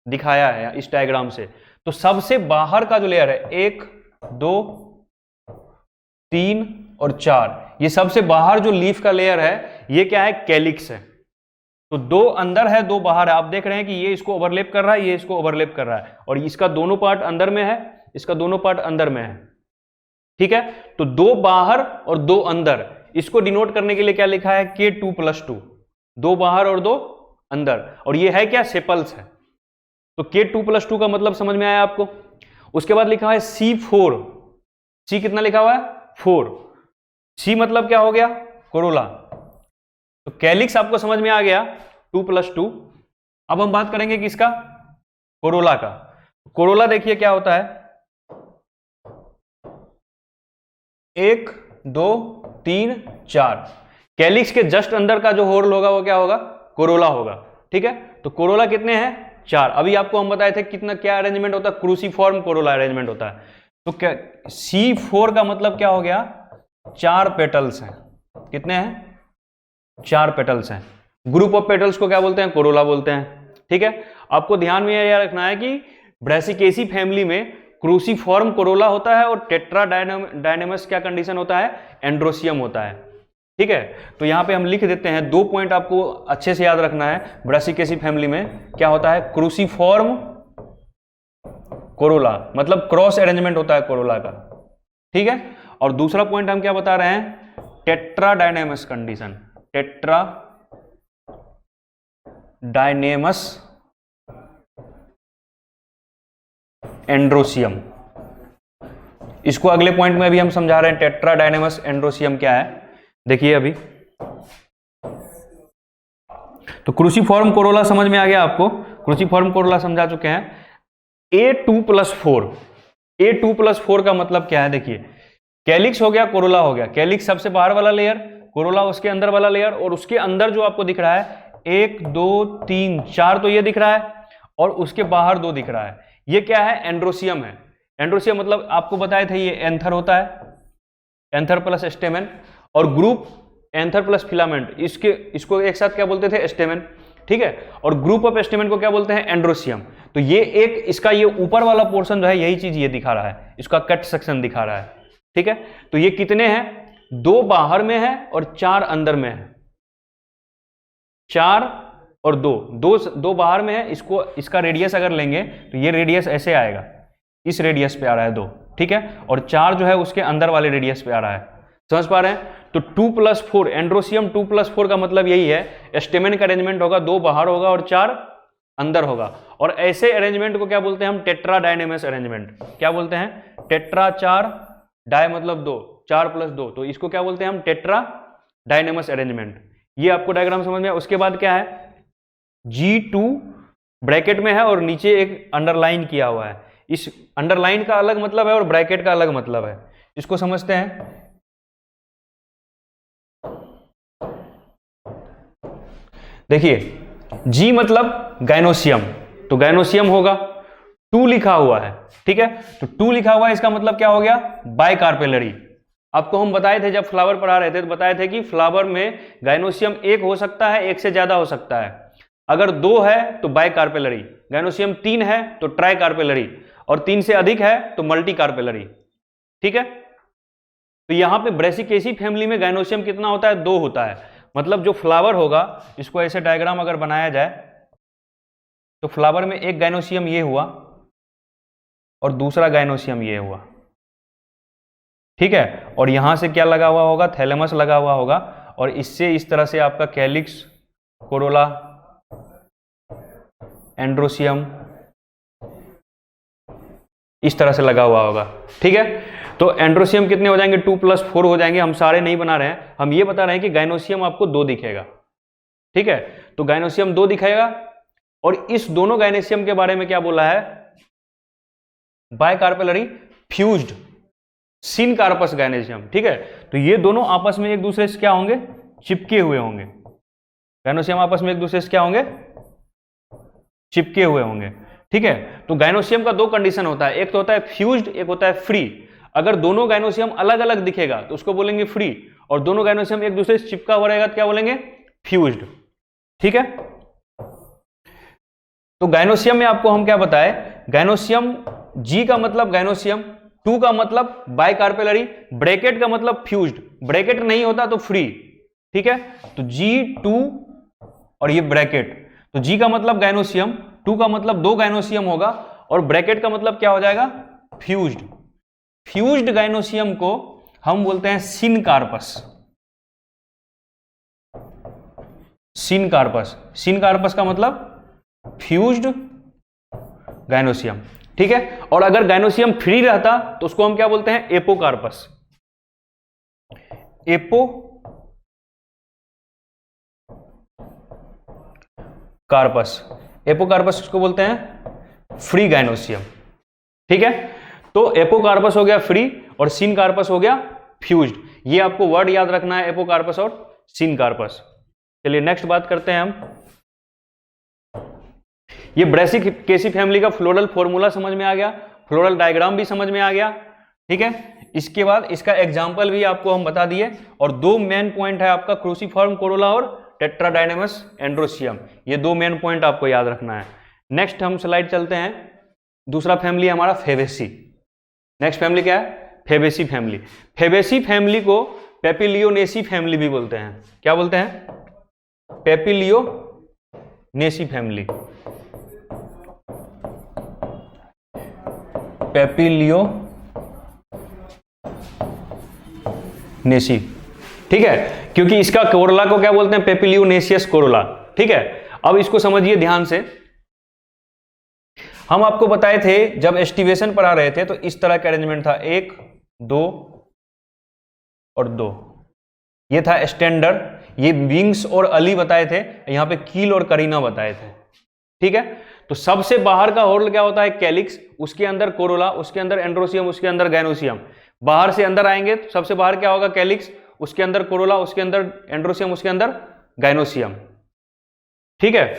दिखाया है इस डायग्राम से। तो सबसे बाहर का जो लेयर है 1 2 3 और 4, ये सबसे बाहर जो लीफ का लेयर है ये क्या है, कैलिक्स है। तो 2 अंदर है 2 बाहर है, आप देख रहे हैं कि ये इसको ओवरलैप कर रहा है, ये इसको ओवरलैप कर रहा है, और इसका दोनों पार्ट अंदर में है, इसका दोनों पार्ट अंदर में है। ठीक है, तो 2 बाहर और 2 अंदर, इसको डिनोट करने के लिए क्या लिखा है, K2+2, 2 बाहर और 2 अंदर, और ये है क्या, सेपल्स है। तो K2+2 का मतलब समझ में आया आपको। उसके बाद लिखा है C4, C कितना लिखा हुआ है, 4, C मतलब क्या हो गया, कोरोला। तो कैलिक्स आपको समझ में आ गया 2+2। अब हम बात करेंगे किसका, कोरोला का। कोरोला देखिए क्या होता है, 1 2 3 4, कैलिक्स के जस्ट अंदर का जो होल होगा वो क्या होगा, कोरोला होगा। ठीक है, तो कोरोला कितने हैं, 4। अभी आपको हम बताए थे कितना क्या अरेंजमेंट होता है, क्रूसीफॉर्म कोरोला अरेंजमेंट होता है। तो क्या C4 का मतलब क्या हो गया, 4 पेटल्स हैं। कितने हैं, 4 पेटल्स हैं। ग्रुप ऑफ पेटल्स को क्या बोलते हैं, कोरोला बोलते हैं। ठीक है, आपको ध्यान में यह रखना है कि ब्रेसिकेसी फैमिली में क्रूसीफॉर्म कोरोला होता है, और टेट्रा डायनेमस क्या कंडीशन होता है, एंड्रोसियम होता है। ठीक है, तो यहां पे हम लिख देते हैं, 2 पॉइंट आपको अच्छे से याद रखना है। ब्रेसिकेसी फैमिली में क्या होता है, क्रूसीफॉर्म कोरोला, मतलब क्रॉस अरेंजमेंट होता है कोरोला का। ठीक है, और दूसरा पॉइंट हम क्या बता रहे हैं, tetra dynamos condition, tetra dynamos androecium. इसको अगले पॉइंट में अभी हम समझा रहे हैं, टेट्रा डायनेमस एंड्रोसियम क्या है। देखिए अभी, तो क्रूसीफॉर्म कोरोला समझ में आ गया आपको, क्रूसीफॉर्म कोरोला समझा चुके हैं। A2+4, A2+4 का मतलब क्या है, देखिए कैलिक्स हो गया, कोरोला हो गया। कैलिक्स सबसे बाहर वाला लेयर, कोरोला उसके अंदर वाला लेयर, और उसके अंदर जो आपको दिख रहा है 1 2 3 4 तो ये दिख रहा है, और उसके बाहर 2 दिख रहा है। ये क्या है, एंड्रोसियम है। एंड्रोसियम मतलब आपको बताए थे ये एंथर होता है, एंथर प्लस स्टेमेन, और ग्रुप एंथर प्लस फिलामेंट, इसको एक साथ क्या बोलते थे, स्टेमेन। ठीक है, और ग्रुप ऑफ स्टेमेन को क्या बोलते हैं, एंड्रोसियम। तो ये एक इसका ये ऊपर वाला पोर्शन जो है यही चीज ये दिखा रहा है, इसका कट सेक्शन दिखा रहा है। ठीक है, तो ये कितने हैं, 2 बाहर में है और 4 अंदर में है। 4 और 2 बाहर में है। इसको इसका रेडियस अगर लेंगे तो ये रेडियस ऐसे आएगा, इस रेडियस पे आ रहा है 2। ठीक है, और 4 जो है उसके अंदर वाले रेडियस पे आ रहा है। समझ पा रहे हैं, तो 2+4 एंड्रोसियम 2+4 का मतलब यही है, स्टेमेन का अरेंजमेंट होगा, 2 बाहर होगा और 4 अंदर होगा। और ऐसे अरेंजमेंट को क्या बोलते हैं हम, टेट्रा डायनेमस अरेंजमेंट। क्या बोलते हैं, टेट्रा 4, डाय मतलब 2, 4+2, तो इसको क्या बोलते हैं हम, टेट्रा डायनेमस अरेंजमेंट। ये आपको डायग्राम समझ में आया। उसके बाद क्या है, G2 ब्रैकेट में है और नीचे एक अंडरलाइन किया हुआ है। इस अंडरलाइन का अलग मतलब है और ब्रैकेट का अलग मतलब है, इसको समझते हैं। देखिए G मतलब गाइनोसियम, तो गाइनोसियम होगा। 2 लिखा हुआ है, ठीक है, तो 2 लिखा हुआ है, इसका मतलब क्या हो गया, बाइकार्पेलरी। आपको हम बताए थे जब फ्लावर पढ़ा रहे थे तो बताए थे कि फ्लावर में गाइनोसियम एक हो सकता है, एक से ज्यादा हो सकता है। अगर 2 है तो बाइकार्पेलरी, गाइनोसियम 3 है तो ट्राइकार्पेलरी, और 3 से अधिक है तो मल्टीकार्पेलरी। ठीक है, तो यहां पे ब्रेसिकेसी फैमिली में गाइनोसियम कितना होता है, 2 होता है। मतलब जो फ्लावर होगा, इसको ऐसे डायग्राम अगर बनाया जाए तो फ्लावर में एक गाइनोसियम ये हुआ और दूसरा गाइनोसियम ये हुआ। ठीक है, और यहां से क्या लगा हुआ होगा, थैलेमस लगा हुआ होगा, और इससे इस तरह से आपका कैलिक्स, कोरोला, एंड्रोसियम, इस तरह से लगा हुआ होगा, ठीक है। तो एंड्रोसियम कितने हो जाएंगे, 2 + 4 हो जाएंगे। हम सारे नहीं बना रहे हैं, हम ये बता रहे हैं कि गायनोसियम आपको 2 दिखेगा, ठीक है। तो गायनोसियम 2 दिखाएगा, और इस दोनों गायनोसियम के बारे में क्या बोला है, बायकार्पेलरी फ्यूज्ड सिनकार्पस गायनोसियम, ठीक है। तो ये दोनों आपस में एक दूसरे से क्या होंगे, चिपके हुए होंगे। गायनोसियम आपस में एक दूसरे से क्या होंगे, चिपके हुए होंगे, ठीक है। तो गायनोसियम का 2 कंडीशन होता है, एक तो होता है फ्यूज्ड, एक होता है फ्री। अगर दोनों गायनोसियम अलग अलग दिखेगा तो उसको बोलेंगे फ्री, और दोनों गायनोसियम एक दूसरे से चिपका हुआ रहेगा तो क्या बोलेंगे, फ्यूज्ड, ठीक है। तो गायनोसियम में आपको हम क्या बताए, गायनोसियम G का मतलब गायनोसियम, 2 का मतलब बायकार्पेलरी, ब्रैकेट का मतलब फ्यूज्ड, ब्रैकेट नहीं होता तो फ्री, ठीक है। तो G2 और ये ब्रैकेट, तो G का मतलब गायनोसियम, 2 का मतलब 2 गायनोसियम होगा, और ब्रैकेट का मतलब क्या हो जाएगा, फ्यूज्ड। फ्यूज्ड गायनोसियम को हम बोलते हैं सिनकार्पस, सिनकार्पस, सिनकार्पस का मतलब फ्यूज्ड गायनोसियम, ठीक है। और अगर गायनोसियम फ्री रहता तो उसको हम क्या बोलते हैं, एपोकार्पस, एपोकार्पस, एपोकार्पस उसको बोलते हैं फ्री गायनोसियम, ठीक है। तो एपोकार्पस हो गया फ्री, और सिनकार्पस हो गया फ्यूज्ड। ये आपको वर्ड याद रखना है, एपोकार्पस और सिनकार्पस। चलिए नेक्स्ट बात करते हैं हम। ये ब्रेसिकेसी फैमिली का फ्लोरल फॉर्मूला समझ में आ गया, फ्लोरल डायग्राम भी समझ में आ गया, ठीक है। इसके बाद इसका एग्जाम्पल भी आपको हम बता दिए, और 2 मेन पॉइंट है आपका, क्रूसिफॉर्म कोरोला और टेट्राडाइनेमस एंड्रोसियम, ये 2 मेन पॉइंट आपको याद रखना है। नेक्स्ट हम स्लाइड चलते हैं, दूसरा फैमिली हमारा फेबेसी। नेक्स्ट फैमिली क्या है, फेबेसी फैमिली। फेबेसी फैमिली को पेपिलियोनेसी फैमिली भी बोलते हैं। क्या बोलते हैं, पेपिलियोनेसी फैमिली, पेपिलियोनेसी, ठीक है। क्योंकि इसका कोरोला को क्या बोलते हैं, पेपिलियोनेसियस कोरोला, ठीक है। अब इसको समझिए ध्यान से। हम आपको बताए थे जब एस्टिवेशन पढ़ा रहे थे तो इस तरह का अरेंजमेंट था, 1 2 और 2, ये था स्टैंडर्ड। ये विंग्स और अली बताए थे, यहां पे कील और करीना बताए थे, ठीक है। तो सबसे बाहर का होल क्या होता है, कैलिक्स, उसके अंदर कोरोला, उसके अंदर एंड्रोसियम, उसके अंदर गायनोसियम। बाहर से अंदर आएंगे तो सबसे बाहर क्या होगा, कैलिक्स, उसके अंदर कोरोला, उसके अंदर एंड्रोसियम, उसके अंदर गायनोसियम, ठीक है।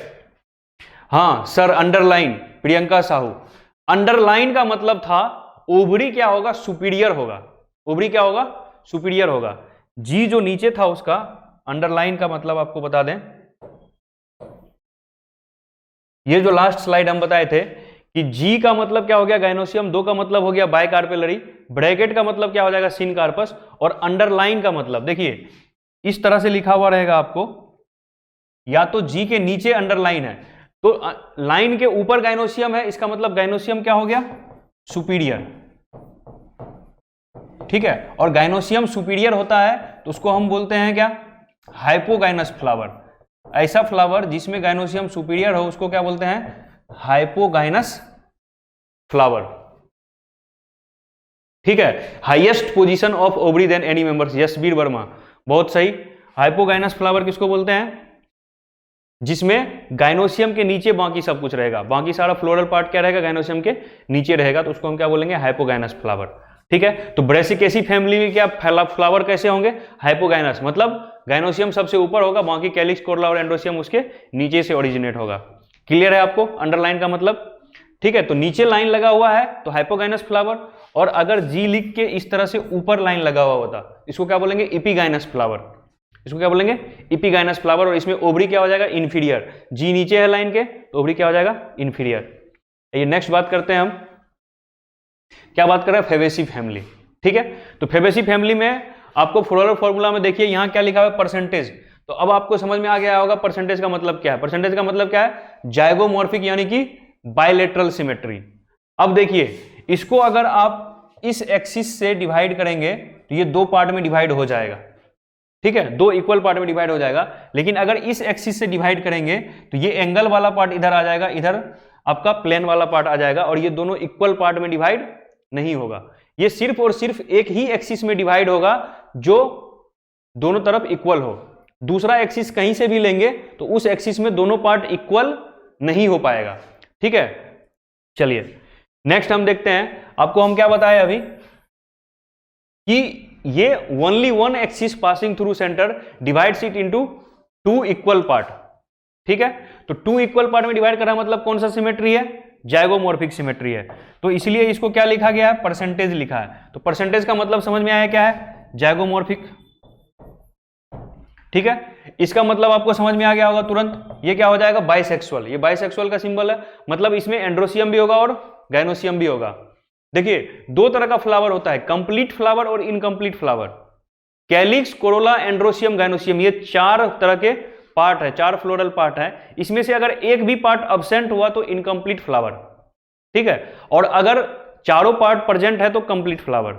हाँ sir, underline, Priyanka Sahu, underline का मतलब था ओवरी क्या होगा, सुपीरियर होगा, ओवरी क्या होगा, सुपीरियर होगा। जी जो नीचे था उसका अंडरलाइन का मतलब आपको बता दें, ये जो लास्ट स्लाइड हम बताए थे कि जी का मतलब क्या हो गया, गायनोसियम, 2 का मतलब हो गया बायकार्पेलरी, ब्रैकेट का मतलब क्या हो जाएगा, सिनकार्पस, और अंडरलाइन का मतलब देखिए इस तरह से लिखा हुआ रहेगा आपको, या तो जी के नीचे अंडरलाइन है तो लाइन के ऊपर गायनोसियम है, इसका मतलब गायनोसियम क्या हो गया, सुपीरियर, ठीक है। और गायनोसियम सुपीरियर होता है तो उसको हम बोलते हैं क्या, हाइपोगाइनस फ्लावर। ऐसा फ्लावर जिसमें गायनोसियम सुपीरियर हो उसको क्या बोलते हैं, हाइपोगाइनस फ्लावर, ठीक है। Highest position of ovary than any members, Yashveer Verma, बहुत सही। हाइपोगाइनस फ्लावर किसको बोलते हैं, जिसमें गायनोसियम के नीचे बाकी सब कुछ रहेगा, बाकी सारा फ्लोरल पार्ट क्या रहेगा, गायनोसियम के नीचे रहेगा, तो उसको हम क्या बोलेंगे, हाइपोगाइनस फ्लावर, ठीक है। तो ब्रेसिकेसी फैमिली में क्या फ्लावर कैसे होंगे, हाइपोगाइनस, मतलब गायनोसियम सबसे ऊपर होगा, बाकी कैलिक्स, कोरोला और एंड्रोसियम उसके नीचे से ओरिजिनेट होगा। क्लियर है आपको अंडरलाइन का मतलब, ठीक है। तो नीचे लाइन लगा हुआ है तो हाइपोगाइनस फ्लावर, और अगर जी लिख के इस तरह से ऊपर लाइन लगा हुआ होता इसको क्या बोलेंगे, एपिगाइनस फ्लावर, इसको क्या बोलेंगे, एपिगाइनस फ्लावर। और इसमें ओवरी क्या हो जाएगा, इन्फीरियर, जी नीचे है लाइन के तो ओवरी क्या हो जाएगा, इन्फीरियर। ये नेक्स्ट बात करते हैं हम, क्या बात कर रहे हैं, फेबेसी फैमिली, ठीक है। तो फेबेसी फैमिली में आपको फ्लोरल फॉर्मूला में देखिए यहां क्या लिखा हुआ है, परसेंटेज। तो अब आपको समझ में आ गया होगा परसेंटेज का मतलब क्या है। परसेंटेज का मतलब क्या है, जाइगोमॉर्फिक यानी कि बायलेटरल सिमेट्री। अब देखिए इसको अगर आप इस एक्सिस से डिवाइड करेंगे तो ये 2 पार्ट में डिवाइड हो जाएगा, ठीक है, 2 इक्वल पार्ट में डिवाइड हो जाएगा। लेकिन अगर इस एक्सिस से डिवाइड करेंगे तो ये एंगल वाला पार्ट इधर आ जाएगा, इधर आपका प्लेन वाला पार्ट आ जाएगा और ये दोनों इक्वल पार्ट में डिवाइड नहीं होगा। ये सिर्फ और सिर्फ एक ही एक्सिस में डिवाइड होगा जो दोनों तरफ इक्वल हो। दूसरा एक्सिस कहीं से भी लेंगे तो उस एक्सिस में दोनों पार्ट इक्वल नहीं हो पाएगा। ठीक है, चलिए नेक्स्ट हम देखते हैं। आपको हम क्या बताए अभी कि ये only one axis passing through centre divides it into two equal part. ठीक है, तो टू इक्वल पार्ट में डिवाइड करा मतलब कौन सा सिमेट्री है? जाइगोमॉर्फिक सिमेट्री है। तो इसलिए इसको क्या लिखा गया है? परसेंटेज लिखा है। तो परसेंटेज का मतलब समझ में आया क्या है? जाइगोमॉर्फिक। ठीक है, इसका मतलब आपको समझ में आ गया होगा तुरंत। ये क्या हो जाएगा? बाइसेक्सुअल। ये बाइसेक्सुअल का सिंबल है, मतलब इसमें एंड्रोसियम भी होगा और गाइनोसियम भी होगा। देखिए दो तरह का फ्लावर होता है, कंप्लीट फ्लावर और incomplete flower. Calyx, Corolla, androecium, gynoecium, ये चार तरह के पार्ट है, चार फ्लोरल पार्ट है। इसमें से अगर एक भी पार्ट अब्सेंट हुआ तो इनकम्प्लीट फ्लावर। ठीक है, और अगर चारों पार्ट प्रेजेंट है तो कंप्लीट फ्लावर।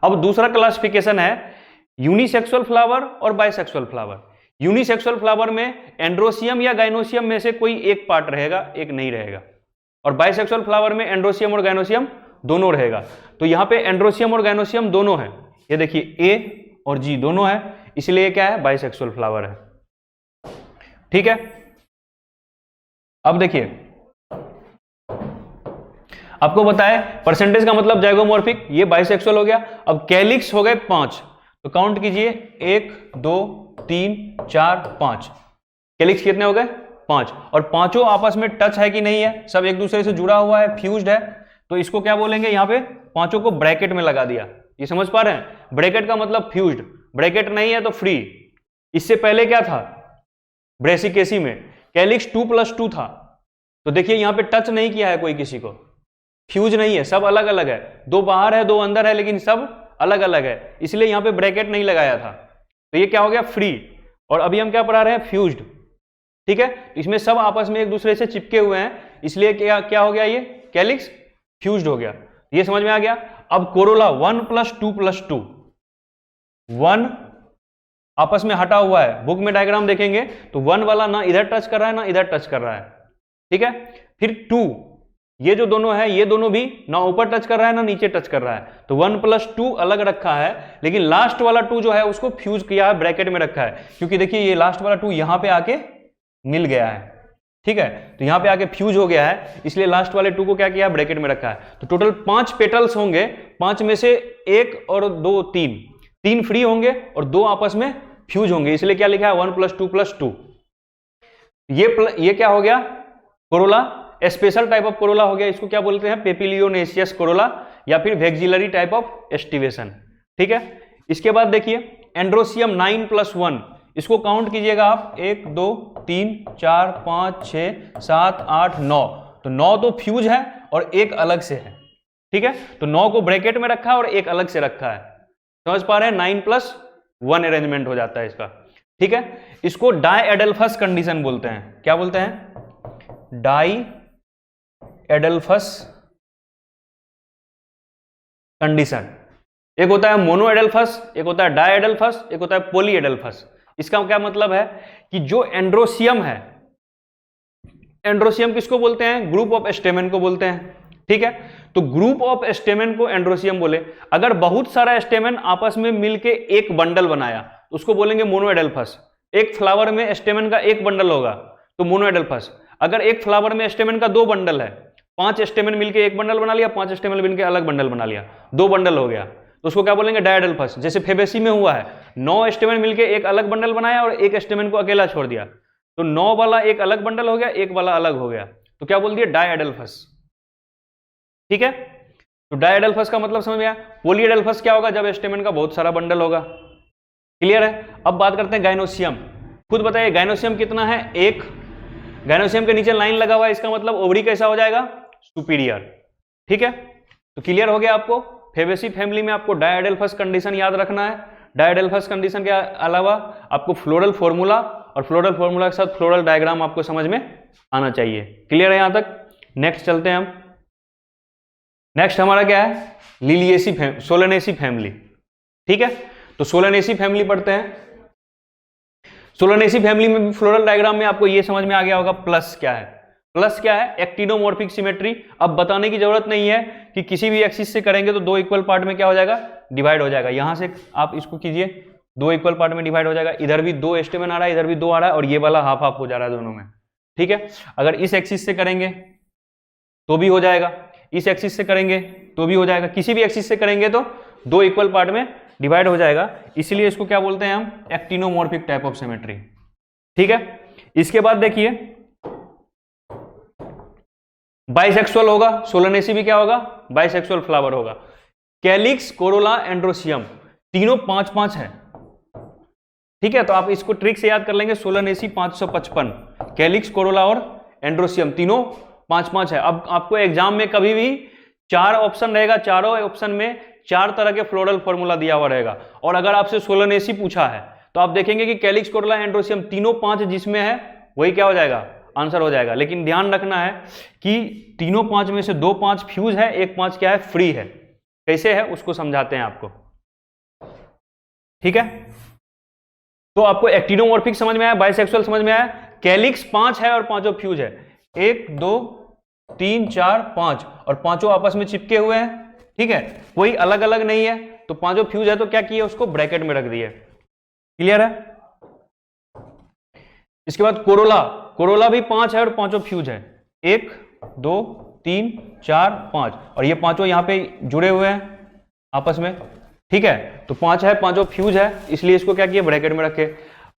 अब दूसरा क्लासिफिकेशन है यूनिसेक्सुअल फ्लावर और बाइसेक्सुअल फ्लावर। यूनिसेक्सुअल फ्लावर में एंड्रोसियम या गाइनोसियम में से कोई एक पार्ट रहेगा, एक नहीं रहेगा। और बाइसेक्सुअल फ्लावर में एंड्रोसियम और गाइनोसियम दोनों रहेगा। तो यहां पे एंड्रोसियम और गाइनोसियम दोनों है, ये देखिए ए और जी दोनों है, इसलिए क्या है? बाइसेक्सुअल फ्लावर है। ठीक है, अब देखिए आपको बताए परसेंटेज का मतलब जाइगोमॉर्फिक, ये बाइसेक्सुअल हो गया। अब कैलिक्स हो गए 5, तो काउंट कीजिए 1 2 3 4 5। कैलिक्स कितने हो गए? 5। और पांचों आपस में टच है कि नहीं है? सब एक दूसरे से जुड़ा हुआ है, फ्यूज्ड है। तो इसको क्या बोलेंगे? यहां पे पांचों को ब्रैकेट में लगा दिया। ये समझ पा रहे हैं? ब्रैकेट का मतलब फ्यूज्ड, ब्रैकेट नहीं है तो फ्री। इससे पहले क्या था? ब्रेसिकेसी में कैलिक्स 2+2 था, तो देखिए यहां पे टच नहीं किया है कोई किसी को, फ्यूज नहीं है, सब अलग अलग है। दो बाहर है, दो अंदर है, लेकिन सब अलग अलग है, इसलिए यहां पे ब्रैकेट नहीं लगाया था। तो ये क्या हो गया? फ्री। और अभी हम क्या पढ़ा रहे हैं? फ्यूज्ड। ठीक है, तो इसमें सब आपस में एक दूसरे से चिपके हुए हैं, इसलिए क्या क्या हो गया? ये कैलिक्स फ्यूज्ड हो गया। ये समझ में आ गया। अब कोरोला 1+2+2, 1 आपस में हटा हुआ है। बुक में डायग्राम देखेंगे तो 1 वाला ना इधर टच कर रहा है ना इधर टच कर रहा है। ठीक है, फिर 2, ये जो दोनों है ये दोनों भी ना ऊपर टच कर रहा है ना नीचे टच कर रहा है। तो 1+2 अलग रखा है, लेकिन लास्ट वाला 2 जो है उसको फ्यूज किया है, ब्रैकेट में रखा है, क्योंकि देखिए ये लास्ट वाला 2 यहां पे आके मिल गया है। ठीक है, तो यहां पे आके फ्यूज हो गया है, इसलिए लास्ट वाले 2 को क्या किया? ब्रैकेट में रखा है। तो टोटल 5 पेटल्स होंगे, 5 में से 1 और 2 3 फ्री होंगे और 2 आपस में फ्यूज होंगे, इसलिए क्या लिखा है? 1+2+2। ये क्या हो गया? Corolla, special type of Corolla हो गया। इसको क्या बोलते हैं? पेपिलियोनेशियस कोरोला या फिर वेक्सिलरी टाइप ऑफ एस्टिवेशन। ठीक है, इसके बाद देखिए एंड्रोसियम 9+1, इसको काउंट कीजिएगा आप, 1 2 3 4 5 6 7 8 9। तो 9 तो फ्यूज है और एक अलग से है। ठीक है, तो 9 को ब्रैकेट में रखा है और एक अलग से रखा है। समझ पा रहे हैं? 9+1 अरेंजमेंट हो जाता है इसका। ठीक है, इसको डाइएडल्फस कंडीशन बोलते हैं। क्या बोलते हैं? डाइएडल्फस कंडीशन। एक होता है मोनोएडल्फस, एक होता है डाइएडल्फस, एक होता है पॉलीएडल्फस। इसका क्या मतलब है कि जो एंड्रोसियम है, एंड्रोसियम किसको बोलते हैं? ग्रुप ऑफ स्टेमेन को बोलते हैं। ठीक है, तो ग्रुप ऑफ स्टेमेन को एंड्रोसियम बोले। अगर बहुत सारा स्टेमेन आपस में मिलके एक बंडल बनाया तो उसको बोलेंगे मोनोएडल्फस। एक फ्लावर में स्टेमेन का एक बंडल होगा तो मोनोएडल्फस। अगर एक फ्लावर में स्टेमेन का 2 बंडल है, 5 स्टेमेन मिलके एक बंडल बना लिया, 5 स्टेमेन मिलके अलग बंडल बना लिया, 2 बंडल हो गया, तो उसको क्या बोलेंगे? डाइएडल्फस। जैसे फेबेसी में हुआ है, 9 स्टेमेन मिलके एक अलग बंडल बनाया और एक स्टेमेन को अकेला छोड़ दिया, तो 9 वाला एक अलग बंडल हो गया, एक वाला अलग हो गया, तो क्या बोल दिया? डाइएडल्फस। ठीक है, तो डाइएडल्फस का मतलब समझ में आया। पॉलीएडल्फस क्या होगा? जब स्टेमेन का बहुत सारा बंडल होगा। क्लियर है? अब बात करते हैं गाइनोसियम। खुद बताइए गाइनोसियम कितना है? 1। गाइनोसियम के नीचे लाइन लगा हुआ है, इसका मतलब ओवरी कैसा हो जाएगा? सुपीरियर। ठीक है, तो क्लियर हो गया आपको। फेबेसी फैमिली में आपको डाइएडल्फस कंडीशन याद रखना है। डाइएडल्फस कंडीशन के अलावा आपको फ्लोरल फॉर्मूला और फ्लोरल फॉर्मूला के साथ फ्लोरल डायग्राम आपको समझ में आना चाहिए। क्लियर है यहां तक? नेक्स्ट चलते हैं हम। नेक्स्ट हमारा क्या है? Liliaceae Solanaceae family. ठीक है, तो सोलेनेसी फैमिली पढ़ते हैं। सोलेनेसी फैमिली में भी फ्लोरल डायग्राम में आपको ये समझ में आ गया होगा प्लस क्या है। प्लस क्या है, एक्टिनोमॉर्फिक सिमेट्री। अब बताने की जरूरत नहीं है कि किसी भी एक्सिस से करेंगे तो दो इक्वल पार्ट में क्या हो जाएगा, डिवाइड हो जाएगा। यहां से आप इसको कीजिए, दो इक्वल पार्ट में डिवाइड हो जाएगा। इधर भी दो एस्टेमेन आ रहा है, इधर भी दो आ रहा है, और ये वाला हाफ हाफ हो जा रहा है दोनों में, ठीक है। अगर इस एक्सिस से करेंगे तो भी हो जाएगा, इस एक्सिस से करेंगे तो भी हो जाएगा, किसी भी एक्सिस से करेंगे तो दो इक्वल पार्ट में डिवाइड हो जाएगा। इसलिए इसको क्या बोलते हैं हम, एक्टिनोमॉर्फिक टाइप ऑफ सिमेट्री, ठीक है। इसके बाद देखिए बाइसेक्सुअल होगा, सोलनेसी भी क्या होगा, बाइसेक्सुअल फ्लावर होगा। कैलिक्स, कोरोला, एंड्रोसियम तीनों 5-5 है, ठीक है। तो आप इसको ट्रिक से याद कर लेंगे, सोलनेसी 555, कैलिक्स, कोरोला और एंड्रोसियम तीनों 5-5 है। अब आपको एग्जाम में कभी भी 4 ऑप्शन रहेगा, चारों ऑप्शन में 4 तरह के फ्लोरल फॉर्मूला दिया हुआ रहेगा। और अगर आपसे सोलनेसी पूछा है तो आप देखेंगे कि कैलिक्स, कोरोला, एंड्रोसियम तीनों 5 जिसमें है वही क्या हो जाएगा, आंसर हो जाएगा। लेकिन ध्यान रखना है कि तीनों 5 में से 2 5 फ्यूज है, 1 5 क्या है, फ्री है। कैसे है उसको समझाते हैं आपको, ठीक है। तो आपको एक्टिनोमॉर्फिक समझ में आया, बाइसेक्सुअल समझ में आया। कैलिक्स 5 है और पांचों फ्यूज है, 1 2 3 4 5, और पांचों आपस में चिपके हुए हैं, ठीक है, कोई अलग अलग नहीं है। तो पांचों फ्यूज है तो क्या किए, उसको ब्रैकेट में रख दिए। क्लियर है। इसके बाद कोरोला, कोरोला भी 5 है और पांचों फ्यूज है, 1 2 3 4 5, और ये पांचों यहां पे जुड़े हुए हैं आपस में, ठीक है। तो 5 है, पांचों फ्यूज है, इसलिए इसको क्या किया, ब्रैकेट में रखे।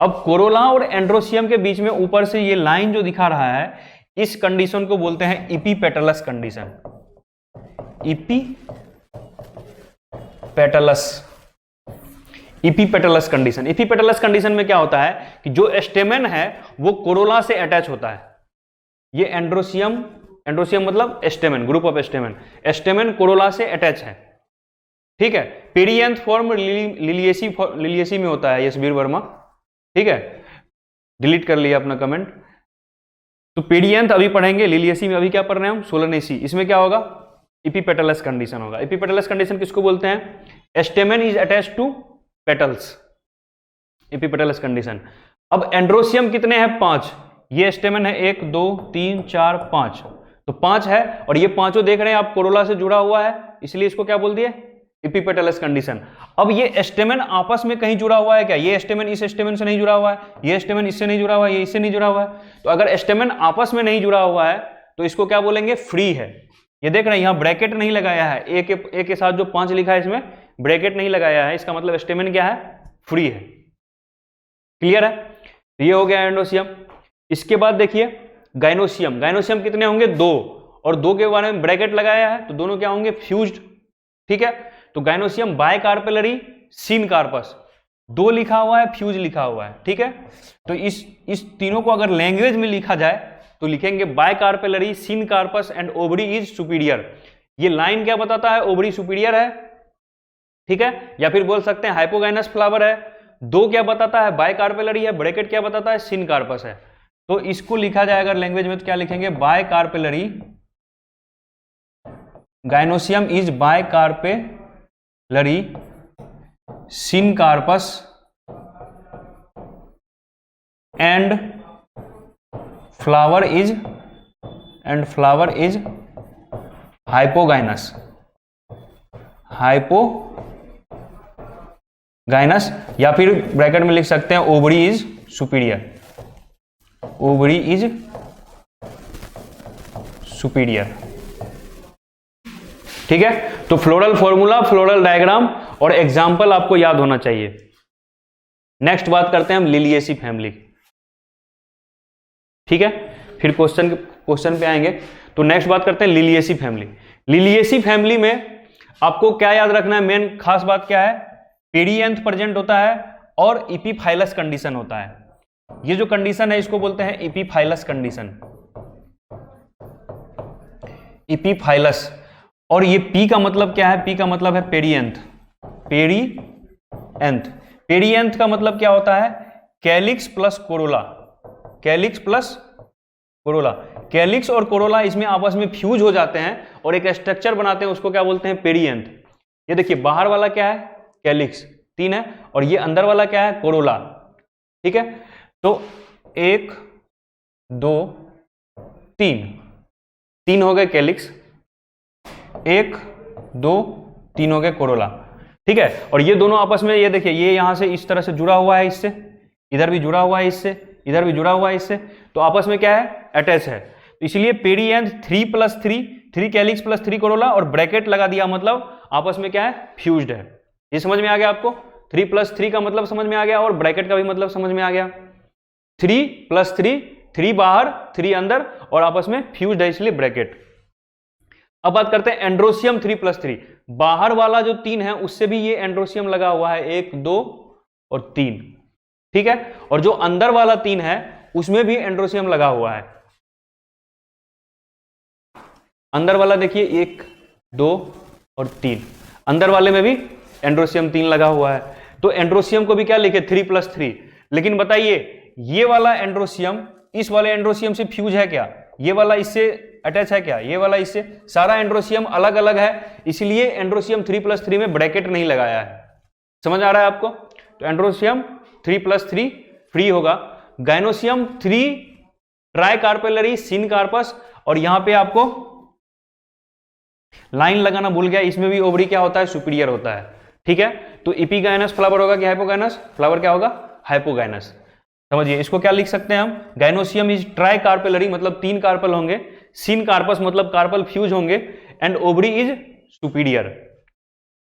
अब कोरोला और एंड्रोसियम के बीच में ऊपर से ये लाइन जो दिखा रहा है, इस कंडीशन को बोलते हैं इपीपेटलस कंडीशन। इपीपेटलस कंडीशन। इपीपेटलस कंडीशन में क्या होता है कि जो एस्टेमेन है वो कोरोला से अटैच होता है। ये एंड्रोसियम, एंड्रोसियम मतलब एस्टेमेन, ग्रुप ऑफ एस्टेमेन, एस्टेमेन कोरोला से अटैच है, ठीक है। पेरियंथ फॉर्म लिलियेसी में होता है, यशवीर वर्मा, ठीक है। डिलीट कर लिया अपना कमेंट। तो पेरियंथ अभी पढ़ेंगे, लिलियेसी में अभी क्या पढ़ रहे हैं हम, सोलनेसी। इसमें क्या होगा, इपीपेटलस कंडीशन होगा। इपीपेटलस कंडीशन किसको बोलते हैं, stamen is attached to petals, epipetalous condition. अब एंड्रोसियम कितने हैं, 5, ये एस्टेमेन है 1 2 3 4 5, तो 5 है, और ये पांचों देख रहे हैं आप कोरोला से जुड़ा हुआ है, इसलिए इसको क्या बोल दिए, इपीपेटलस कंडीशन। अब ये एस्टेमेन आपस में कहीं जुड़ा हुआ है क्या, ये एस्टेमेन इस एस्टेमेन से नहीं जुड़ा हुआ है, ये एस्टेमेन इससे नहीं जुड़ा हुआ है, ये इससे नहीं जुड़ा हुआ है। तो अगर एस्टेमेन आपस में नहीं जुड़ा हुआ है तो इसको क्या बोलेंगे, फ्री है। ये देख रहे हैं यहां ब्रैकेट नहीं लगाया है, एक के साथ जो 5 लिखा है इसमें ब्रैकेट नहीं लगाया है, इसका मतलब एस्टेमेन क्या है, फ्री है। क्लियर है। ये हो गया एंड्रोसियम। इसके बाद देखिए गाइनोसियम। गाइनोसियम कितने होंगे, 2, और 2 के बारे में ब्रैकेट लगाया है तो दोनों क्या होंगे, फ्यूज्ड, ठीक है। तो गाइनोसियम बायकार्पेलरी सिन कार्पस, 2 लिखा हुआ है, फ्यूज लिखा हुआ है, ठीक है। तो इस तीनों को अगर लैंग्वेज में लिखा जाए तो लिखेंगे bicarpellary syncarpous and ovary is superior. ये लाइन क्या बताता है, ओवरी सुपीरियर है, ठीक है। या फिर बोल सकते हैं हाइपोगाइनस फ्लावर है। 2 क्या बताता है, बायकार्पेलरी है, ब्रैकेट क्या बताता है, सिन कार्पस है। तो इसको लिखा जाए अगर लैंग्वेज में तो क्या लिखेंगे, bicarpellary, gynoecium is bicarpellary syncarpous and flower is hypogynous, hypogynous, या फिर ब्रैकेट में लिख सकते हैं ovary is superior, ovary is superior, ठीक है। तो फ्लोरल फॉर्मूला, फ्लोरल डायग्राम और एग्जाम्पल आपको याद होना चाहिए। नेक्स्ट बात करते हैं हम लिलियेसी फैमिली, ठीक है। फिर क्वेश्चन पे आएंगे। तो नेक्स्ट बात करते हैं लिलियेसी फैमिली। लिलियेसी फैमिली में आपको क्या याद रखना है, मेन खास बात क्या है, पेरियंथ प्रेजेंट होता है और इपीफाइलस कंडीशन होता है। ये जो कंडीशन है इसको बोलते हैं इपीफाइलस कंडीशन, इपीफाइलस। और ये पी का मतलब क्या है, पी का मतलब है पेरियंथ, पेरियंथ। पेरियंथ का मतलब क्या होता है, calyx plus Corolla, calyx plus Corolla. Calyx और कोरोला इसमें आपस में फ्यूज हो जाते हैं और एक स्ट्रक्चर बनाते हैं, उसको क्या बोलते हैं, पेरियंथ। ये देखिए बाहर वाला क्या है, कैलिक्स 3 है, और ये अंदर वाला क्या है, कोरोला, ठीक है। तो 1 2 तीन हो गए कैलिक्स, 1 2 3 हो गए कोरोला, ठीक है। और ये दोनों आपस में, ये देखिए, ये यहां से इस तरह से जुड़ा हुआ है इससे, इधर भी जुड़ा हुआ है इससे, इधर भी जुड़ा हुआ है इससे, तो आपस में क्या है, अटैच है। तो इसलिए पेरिएंथ 3 कैलिक्स प्लस 3 कोरोला, और ब्रैकेट लगा दिया, मतलब आपस में क्या है, फ्यूज्ड है। ये समझ में आ गया आपको, 3 + 3 का मतलब समझ में आ गया, और ब्रैकेट का भी मतलब समझ में आ गया। 3 + 3, 3 बाहर 3 अंदर, और आपस में फ्यूज्ड है, इसलिए ब्रैकेट। अब बात करते हैं एंड्रोसियम 3 + 3, बाहर वाला जो 3 है उससे भी ये एंड्रोसियम लगा हुआ है, 1 2 और 3, ठीक है। और जो अंदर वाला 3 है उसमें भी एंड्रोसियम लगा हुआ है। अंदर वाला देखिए 1 2 और 3, अंदर वाले में भी एंड्रोसियम 3 लगा हुआ है। तो एंड्रोसियम को भी क्या लिखे, 3 + 3। लेकिन बताइए, ये वाला एंड्रोसियम इस वाले एंड्रोसियम से फ्यूज है क्या, ये वाला इससे अटैच है क्या, ये वाला इससे, सारा एंड्रोसियम अलग अलग है, इसलिए एंड्रोसियम 3 + 3 में ब्रैकेट नहीं लगाया है। समझ आ रहा है आपको? तो एंड्रोसियम 3 + 3 फ्री होगा। गायनोसियम 3 ट्राइकार्पेलरी सिन कार्पस, और यहां पे आपको लाइन लगाना भूल गया, इसमें भी ओवरी क्या होता है, सुपीरियर होता है, ठीक है। तो एपिगाइनस फ्लावर होगा कि हाइपोगाइनस फ्लावर, क्या होगा, हाइपोगाइनस। समझिए, इसको क्या लिख सकते हैं हम, गायनोसियम इज ट्राई कार्पेलरी, मतलब 3 कार्पल होंगे, सिन कार्पस मतलब कार्पल फ्यूज होंगे, एंड ओवरी इज सुपीरियर।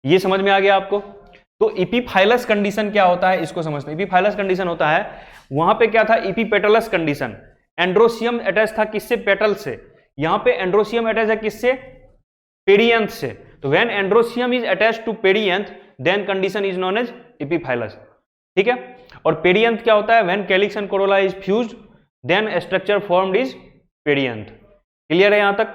ये समझ में आ गया आपको? तो एपीफाइलस कंडीशन क्या होता है, इसको समझते हैं। एपीफाइलस कंडीशन होता है, वहां पे क्या था, एपीपेटलस कंडीशन, एंड्रोसियम अटैच था किससे, पेटल से। यहां पे एंड्रोसियम अटैच है किससे, पेरिएंथ से। तो when androecium is attached to perianth, then condition is known as epiphyllous, ठीक है। और पेरिएंथ क्या होता है, when calyx and corolla is fused, then structure formed is perianth. Clear है यहां तक?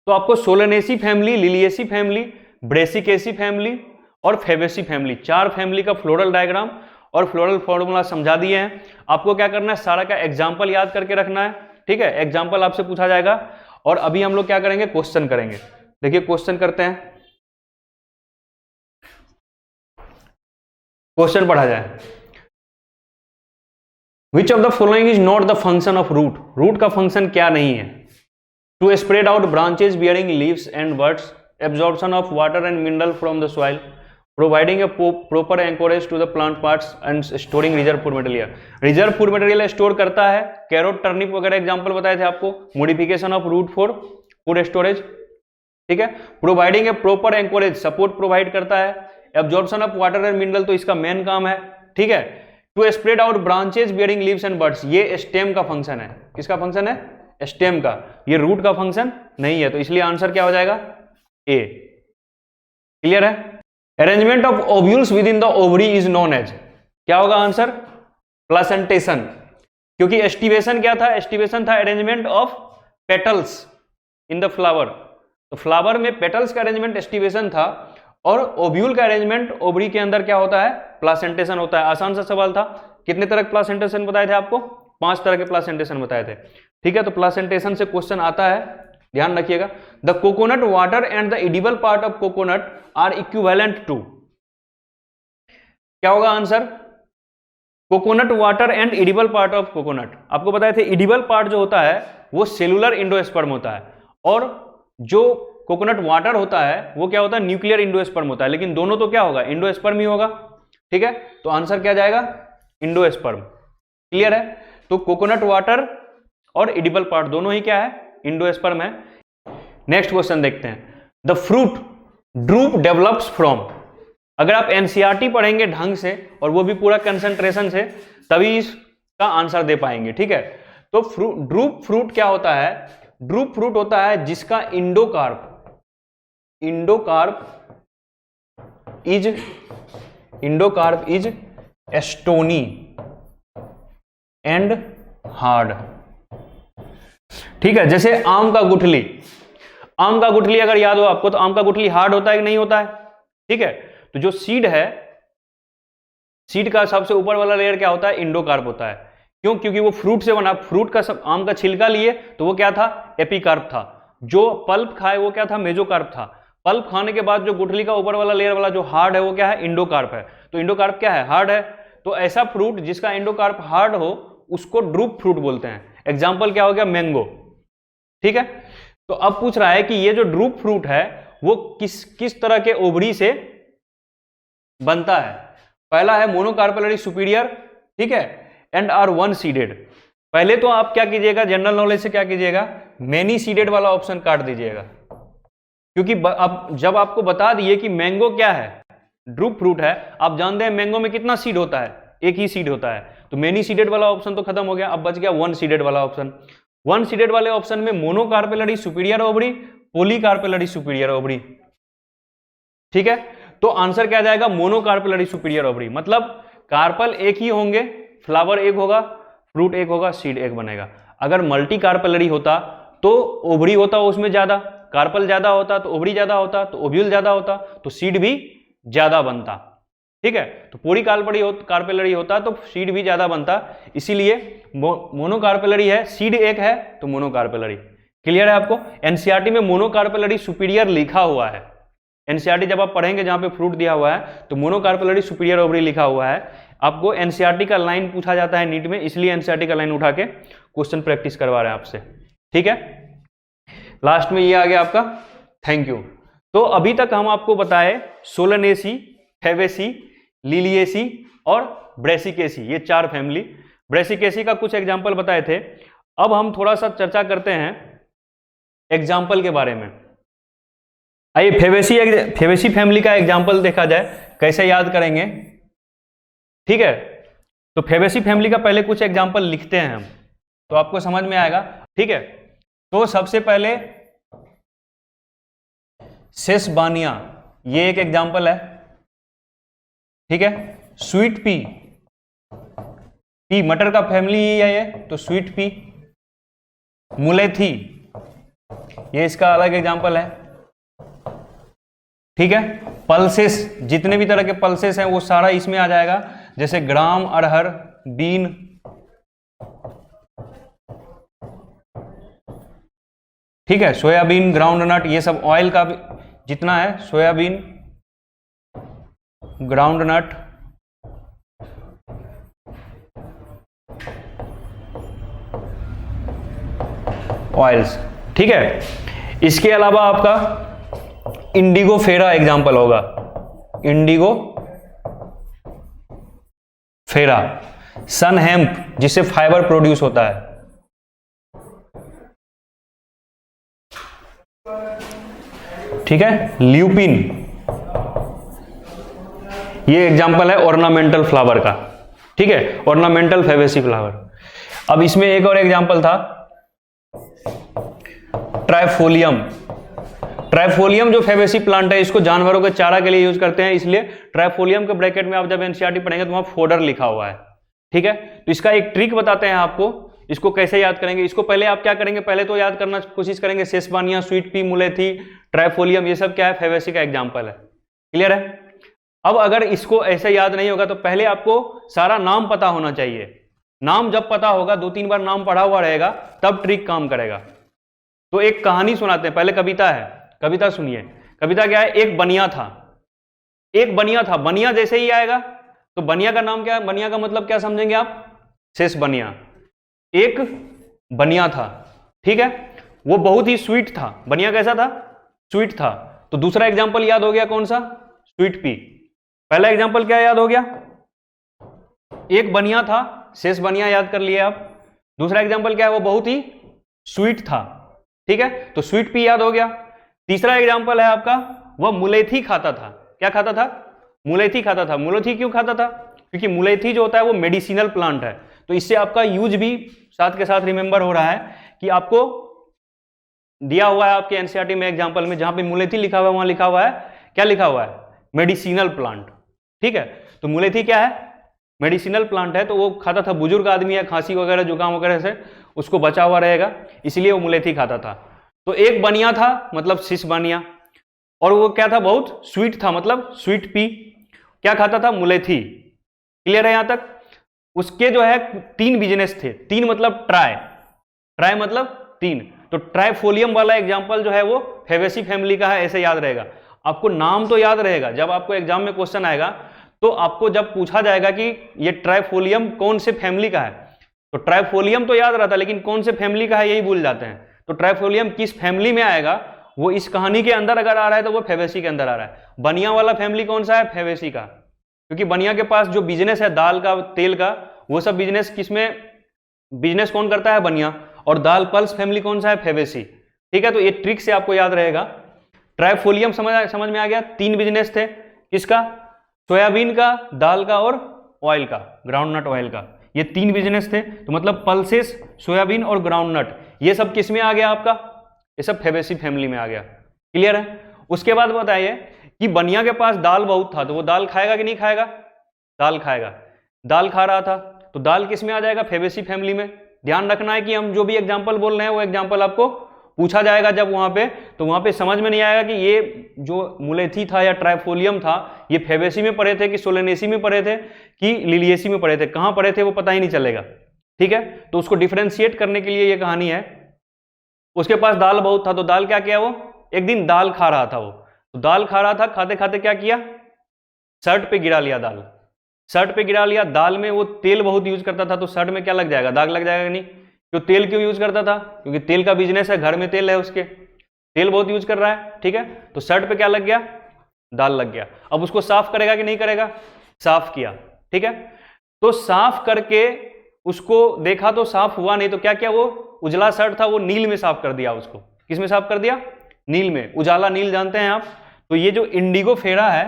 तो आपको Solanaceae family, Liliaceae family, Brassicaceae family और फेबेसी फैमिली, 4 फैमिली का फ्लोरल डायग्राम और फ्लोरल फॉर्मूला समझा दिए हैं। आपको क्या करना है, सारा का एग्जाम्पल याद करके रखना है, ठीक है। एग्जाम्पल आपसे पूछा जाएगा, और अभी हम लोग क्या करेंगे, क्वेश्चन करेंगे। देखिए क्वेश्चन करते हैं, क्वेश्चन पढ़ा जाए। Which of the following is not the function of root? रूट का फंक्शन क्या नहीं है? To spread out branches bearing leaves and buds, absorption of water and mineral from the soil, providing a proper anchorage to the plant parts and storing reserve food material. Reserve food material store करता है, carrot turnip वगैरह example बताए थे आपको। Modification of root for food storage, ठीक है। Providing a proper anchorage, support provide करता है। Absorption of water and mineral, तो इसका मेन काम है, ठीक है। To spread out branches bearing leaves and buds, ये स्टेम का फंक्शन है। किसका फंक्शन है? स्टेम का। ये रूट का फंक्शन नहीं है, तो इसलिए आंसर क्या हो जाएगा? ए। क्लियर है? Arrangement of ovules within the ovary is known as, क्या होगा आंसर? प्लासेंटेशन। क्योंकि एस्टिवेशन क्या था? एस्टिवेशन था arrangement of petals in the flower. तो फ्लावर में पेटल्स का अरेंजमेंट एस्टिवेशन था, और ओव्यूल का अरेंजमेंट ओवरी के अंदर क्या होता है? प्लासेंटेशन होता है। आसान सा सवाल था। कितने तरह के प्लासेंटेशन बताए थे आपको? 5 तरह के प्लासेंटेशन बताए थे, ठीक है। तो प्लासेंटेशन से क्वेश्चन आता है, ध्यान रखिएगा। The coconut water and the edible part of coconut are equivalent to, क्या होगा answer? Coconut water and edible part of coconut. आपको बताए थे एडिबल पार्ट जो होता है वो सेलुलर एंडोस्पर्म होता है, और जो कोकोनट वाटर होता है वो क्या होता है? न्यूक्लियर एंडोस्पर्म होता है। लेकिन दोनों तो क्या होगा? एंडोस्पर्म ही होगा, ठीक है। तो आंसर क्या जाएगा? एंडोस्पर्म। क्लियर है? तो कोकोनट वाटर और एडिबल पार्ट दोनों ही क्या है? एंडोस्पर्म है। नेक्स्ट क्वेश्चन देखते हैं। The fruit drupe develops from, अगर आप एनसीईआरटी पढ़ेंगे ढंग से और वो भी पूरा कंसंट्रेशन से, तभी इसका आंसर दे पाएंगे, ठीक है। तो ड्रूप फ्रूट क्या होता है? ड्रूप फ्रूट होता है जिसका endocarp is stony and hard, ठीक है। जैसे आम का गुठली, आम का गुठली अगर याद हो आपको, तो आम का गुठली हार्ड होता है कि नहीं होता है? ठीक है। तो जो सीड है, सीड का सबसे ऊपर वाला लेयर क्या होता है? इंडोकार्प होता है। क्यों? क्योंकि वो फ्रूट से बना, फ्रूट का सब आम का छिलका लिए तो वो क्या था? एपिकार्प था। जो पल्प खाए वो क्या था? मेजोकार्प था। पल्प खाने के बाद जो गुठली का ऊपर वाला लेयर वाला जो हार्ड है वो क्या है? इंडोकार्प है। तो इंडोकार्प क्या है? हार्ड है। तो ऐसा फ्रूट जिसका इंडोकार्प हार्ड हो उसको ड्रूप फ्रूट बोलते हैं। एग्जाम्पल क्या हो गया, मैंगो। ठीक है, तो अब पूछ रहा है कि ये जो ड्रूप फ्रूट है वो किस तरह के ओवरी से बनता है। पहला है मोनोकार्पेलरी सुपीरियर, ठीक है, एंड आर वन सीडेड। पहले तो आप क्या कीजिएगा, जनरल नॉलेज से क्या कीजिएगा, मेनी सीडेड वाला ऑप्शन काट दीजिएगा, क्योंकि अब जब आपको बता दिए कि मैंगो क्या है, ड्रूप फ्रूट है, आप जानते हैं मैंगो में कितना सीड होता है, एक ही सीड होता है, तो मेनी सीडेड वाला ऑप्शन तो खत्म हो गया। अब बच गया वन सीडेड वाला ऑप्शन। वन सीडेड वाले ऑप्शन में monocarpellary superior ovary, polycarpellary superior ovary. ठीक है, तो आंसर क्या जाएगा, मोनोकार्पेलरी सुपीरियर ओवरी। मतलब कार्पल एक ही होंगे, फ्लावर एक होगा, फ्रूट एक होगा, सीड एक बनेगा। अगर मल्टी कार्पेलरी होता तो ओवरी होता उसमें ज्यादा, कार्पल ज्यादा होता तो ओवरी ज्यादा होता, तो ओव्यूल ज्यादा होता तो सीड भी ज्यादा बनता। ठीक है, तो पूरी कार्पेलरी होता तो सीड भी ज्यादा बनता, इसीलिए मोनोकार्पेलरी है, सीड एक है तो मोनोकार्पेलरी। क्लियर है आपको। एनसीईआरटी में मोनोकार्पेलरी सुपीरियर लिखा हुआ है, एनसीईआरटी जब आप पढ़ेंगे जहां पे फ्रूट दिया हुआ है तो मोनोकार्पेलरी सुपीरियर ओवरी लिखा हुआ है। आपको एनसीईआरटी का लाइन पूछा जाता है नीट में, इसलिए एनसीईआरटी का लाइन उठा के क्वेश्चन प्रैक्टिस करवा रहे हैं आपसे। ठीक है, लास्ट में ये आ गया आपका, थैंक यू। तो अभी तक हम आपको बताए सोलनेसी, फेबेसी, लिलिएसी और ब्रेसिकेसी, ये चार फैमिली। ब्रेसिकेसी का कुछ एग्जाम्पल बताए थे। अब हम थोड़ा सा चर्चा करते हैं एग्जाम्पल के बारे में। आइए फेबेसी फैमिली का एग्जाम्पल देखा जाए, कैसे याद करेंगे। ठीक है, तो फेबेसी फैमिली का पहले कुछ एग्जाम्पल लिखते हैं हम, तो आपको समझ में आएगा। ठीक है, तो सबसे पहले सेसबानिया, ये एक एग्जाम्पल है। ठीक है, स्वीट पी, पी मटर का फैमिली ही है ये, तो स्वीट पी। मुलेथी, ये इसका अलग एग्जाम्पल है। ठीक है, पल्सेस, जितने भी तरह के पल्सेस हैं वो सारा इसमें आ जाएगा, जैसे ग्राम, अरहर, बीन। ठीक है, सोयाबीन, ग्राउंडनट, ये सब ऑयल का जितना है, सोयाबीन, ग्राउंडनट, ऑयल्स। ठीक है, इसके अलावा आपका इंडिगो फेरा एग्जाम्पल होगा, इंडिगो फेरा। सन हेम्प, जिससे फाइबर प्रोड्यूस होता है। ठीक है, ल्यूपिन, ये एग्जाम्पल है ऑर्नामेंटल फ्लावर का। ठीक है, ऑर्नामेंटल फेबेसी फ्लावर। अब इसमें एक और एग्जाम्पल था ट्राइफोलियम। ट्राइफोलियम जो फेबेसी प्लांट है, इसको जानवरों के चारा के लिए यूज करते हैं, इसलिए ट्राइफोलियम के ब्रैकेट में आप जब एनसीईआरटी पढ़ेंगे तो वहां फोडर लिखा हुआ है। ठीक है, तो इसका एक ट्रिक बताते हैं आपको, इसको कैसे याद करेंगे। इसको पहले आप क्या करेंगे, पहले तो याद करना कोशिश करेंगे सेसबानिया, स्वीट पी, मुलेथी, ट्राइफोलियम, ये सब क्या है, फेबेसी का एग्जाम्पल है। क्लियर है। अब अगर इसको ऐसे याद नहीं होगा तो पहले आपको सारा नाम पता होना चाहिए। नाम जब पता होगा, 2-3 बार नाम पढ़ा हुआ रहेगा, तब ट्रिक काम करेगा। तो एक कहानी सुनाते हैं, पहले कविता है, कविता सुनिए। कविता क्या है, एक बनिया था, एक बनिया था। बनिया जैसे ही आएगा तो बनिया का नाम क्या है, बनिया का मतलब क्या समझेंगे आप, शेष बनिया। एक बनिया था, ठीक है, वो बहुत ही स्वीट था। बनिया कैसा था, स्वीट था। तो दूसरा एग्जाम्पल याद हो गया कौन सा, स्वीट पी। पहला एग्जाम्पल क्या याद हो गया, एक बनिया था, शेष बनिया याद कर लिए आप। दूसरा एग्जाम्पल क्या है, वो बहुत ही स्वीट था। ठीक है, तो स्वीट पी याद हो गया। तीसरा एग्जाम्पल है आपका, वह मुलेथी खाता था। क्या खाता था, मुलेथी खाता था। मुलेथी क्यों खाता था, क्योंकि मुलेथी जो होता है वो मेडिसिनल प्लांट है। तो इससे आपका यूज भी साथ के साथ रिमेंबर हो रहा है कि आपको दिया हुआ है आपके एनसीईआरटी में एग्जाम्पल में, जहां पे मुलेथी लिखा हुआ है वहां लिखा हुआ है, क्या लिखा हुआ है, मेडिसिनल प्लांट। ठीक है, तो मुलेथी क्या है, मेडिसिनल प्लांट है। तो वो खाता था, बुजुर्ग आदमी है, खांसी वगैरह जुकाम वगैरह से उसको बचा हुआ रहेगा, इसलिए वो मुलेथी खाता था। तो एक बनिया था मतलब शिश बनिया, और वो क्या था, बहुत स्वीट था मतलब स्वीट पी। क्या खाता था, मुलेथी। क्लियर है यहां तक। उसके जो है 3 बिजनेस थे, 3 मतलब ट्राई, ट्राई मतलब 3। तो ट्राइफोलियम वाला एग्जाम्पल जो है वो फेबेसी फैमिली का है, ऐसे याद रहेगा। आपको नाम तो याद रहेगा, जब आपको एग्जाम में क्वेश्चन आएगा तो आपको जब पूछा जाएगा कि ये ट्राइफोलियम कौन से फैमिली का है, तो तो ट्राइफोलियम तो याद रहता, लेकिन कौन से फैमिली का है यही भूल जाते हैं। तो ट्राइफोलियम किस फैमिली में आएगा वो इस कहानी के अंदर अगर आ रहा है तो वो फेबेसी के अंदर आ रहा है। बनिया वाला फैमिली कौन सा है? फेबेसी का, क्योंकि बनिया के पास जो बिजनेस है दाल का, तेल का, वो सब बिजनेस किसमें, बिजनेस कौन करता है? बनिया। और दाल पल्स फैमिली कौन सा है? फेबेसी। ठीक है, तो ये ट्रिक से आपको याद रहेगा। ट्राइफोलियम समझ में आ गया। 3 बिजनेस थे, किसका? सोयाबीन का, दाल का और ऑयल का, ग्राउंडनट ऑयल का। ये 3 बिजनेस थे, तो मतलब पल्सेस, सोयाबीन और ग्राउंडनट, ये सब किस में आ गया आपका? ये सब फेबेसी फैमिली में आ गया। क्लियर है? उसके बाद बताइए कि बनिया के पास दाल बहुत था, तो वो दाल खाएगा कि नहीं खाएगा? दाल खाएगा। दाल खा रहा था, तो दाल किस में आ जाएगा? फेबेसी फैमिली में। ध्यान रखना है कि हम जो भी एग्जाम्पल बोल रहे हैं वो एग्जाम्पल आपको पूछा जाएगा जब वहां पे, तो वहां पे समझ में नहीं आएगा कि ये जो मुलेथी था या ट्राइफोलियम था ये फेबेसी में पढ़े थे कि सोलेनेसी में पढ़े थे कि लिलिएसी में पढ़े थे, कहां पढ़े थे वो पता ही नहीं चलेगा। ठीक है, तो उसको डिफरेंशिएट करने के लिए ये कहानी है। उसके पास दाल बहुत था, तो दाल क्या किया? वो एक दिन दाल खा रहा था, वो तो दाल खा रहा था, खाते खाते क्या किया? शर्ट पे गिरा लिया दाल। शर्ट पे गिरा लिया। दाल में वो तेल बहुत यूज करता था, तो शर्ट में क्या लग जाएगा? दाग लग जाएगा नहीं? तो तेल क्यों यूज करता था? क्योंकि तेल का बिजनेस है, घर में तेल है उसके, तेल बहुत यूज कर रहा है। ठीक है, तो शर्ट पे क्या लग गया? दाल लग गया। अब उसको साफ करेगा कि नहीं करेगा? साफ किया। ठीक है, तो साफ करके उसको देखा तो साफ हुआ नहीं, तो क्या किया? वो उजला शर्ट था वो नील में साफ कर दिया उसको। किस में साफ कर दिया? नील में। उजाला नील जानते हैं आप? तो ये जो इंडिगो फेरा है,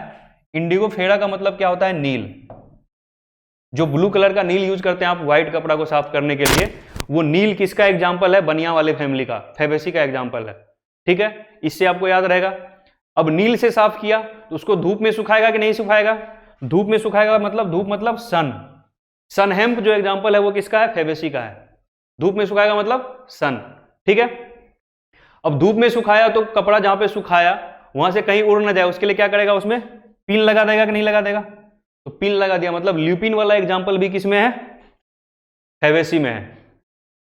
इंडिगो फेरा का मतलब क्या होता है? नील। जो ब्लू कलर का नील यूज करते हैं आप व्हाइट कपड़ा को साफ करने के लिए, वो नील किसका एग्जाम्पल है? बनिया वाले फैमिली का, फेबेसी का एग्जाम्पल है। ठीक है, इससे आपको याद रहेगा। अब नील से साफ किया तो उसको धूप में सुखाएगा कि नहीं सुखाएगा? धूप में सुखाएगा, मतलब धूप मतलब सन। सन हेम्प जो एग्जाम्पल है वो किसका है? फेबेसी का है। धूप में सुखाएगा मतलब सन। ठीक है, अब धूप में सुखाया तो कपड़ा जहां पे सुखाया वहां से कहीं उड़ ना जाए उसके लिए क्या करेगा? उसमें पिन लगा देगा कि नहीं लगा देगा? तो पिन लगा दिया, मतलब ल्यूपिन वाला एग्जाम्पल भी किसमें है? फेबेसी में है।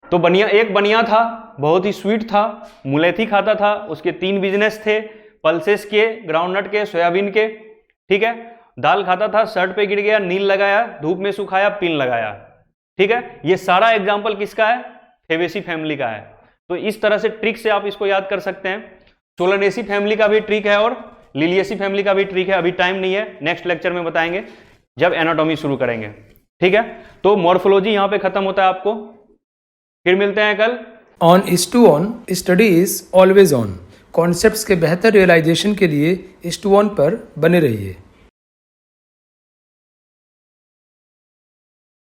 तो बनिया, एक बनिया था, बहुत ही स्वीट था, मुलेथी खाता था, उसके 3 बिजनेस थे, पल्सेस के, ग्राउंडनट के, सोयाबीन के। ठीक है, दाल खाता था, शर्ट पे गिर गया, नील लगाया, धूप में सुखाया, पिन लगाया। ठीक है, ये सारा एग्जाम्पल किसका है? फेबेसी फैमिली का है। तो इस तरह से ट्रिक से आप इसको याद कर सकते हैं। सोलेनेसी फैमिली का भी ट्रिक है और लिलिएसी फैमिली का भी ट्रिक है। अभी टाइम नहीं है, नेक्स्ट लेक्चर में बताएंगे जब एनाटॉमी शुरू करेंगे। ठीक है, तो मॉर्फोलॉजी यहां पे खत्म होता है आपको, फिर मिलते हैं कल। On S2On study is always on. Concepts के बेहतर रियलाइजेशन के लिए S2On पर बने रहिए।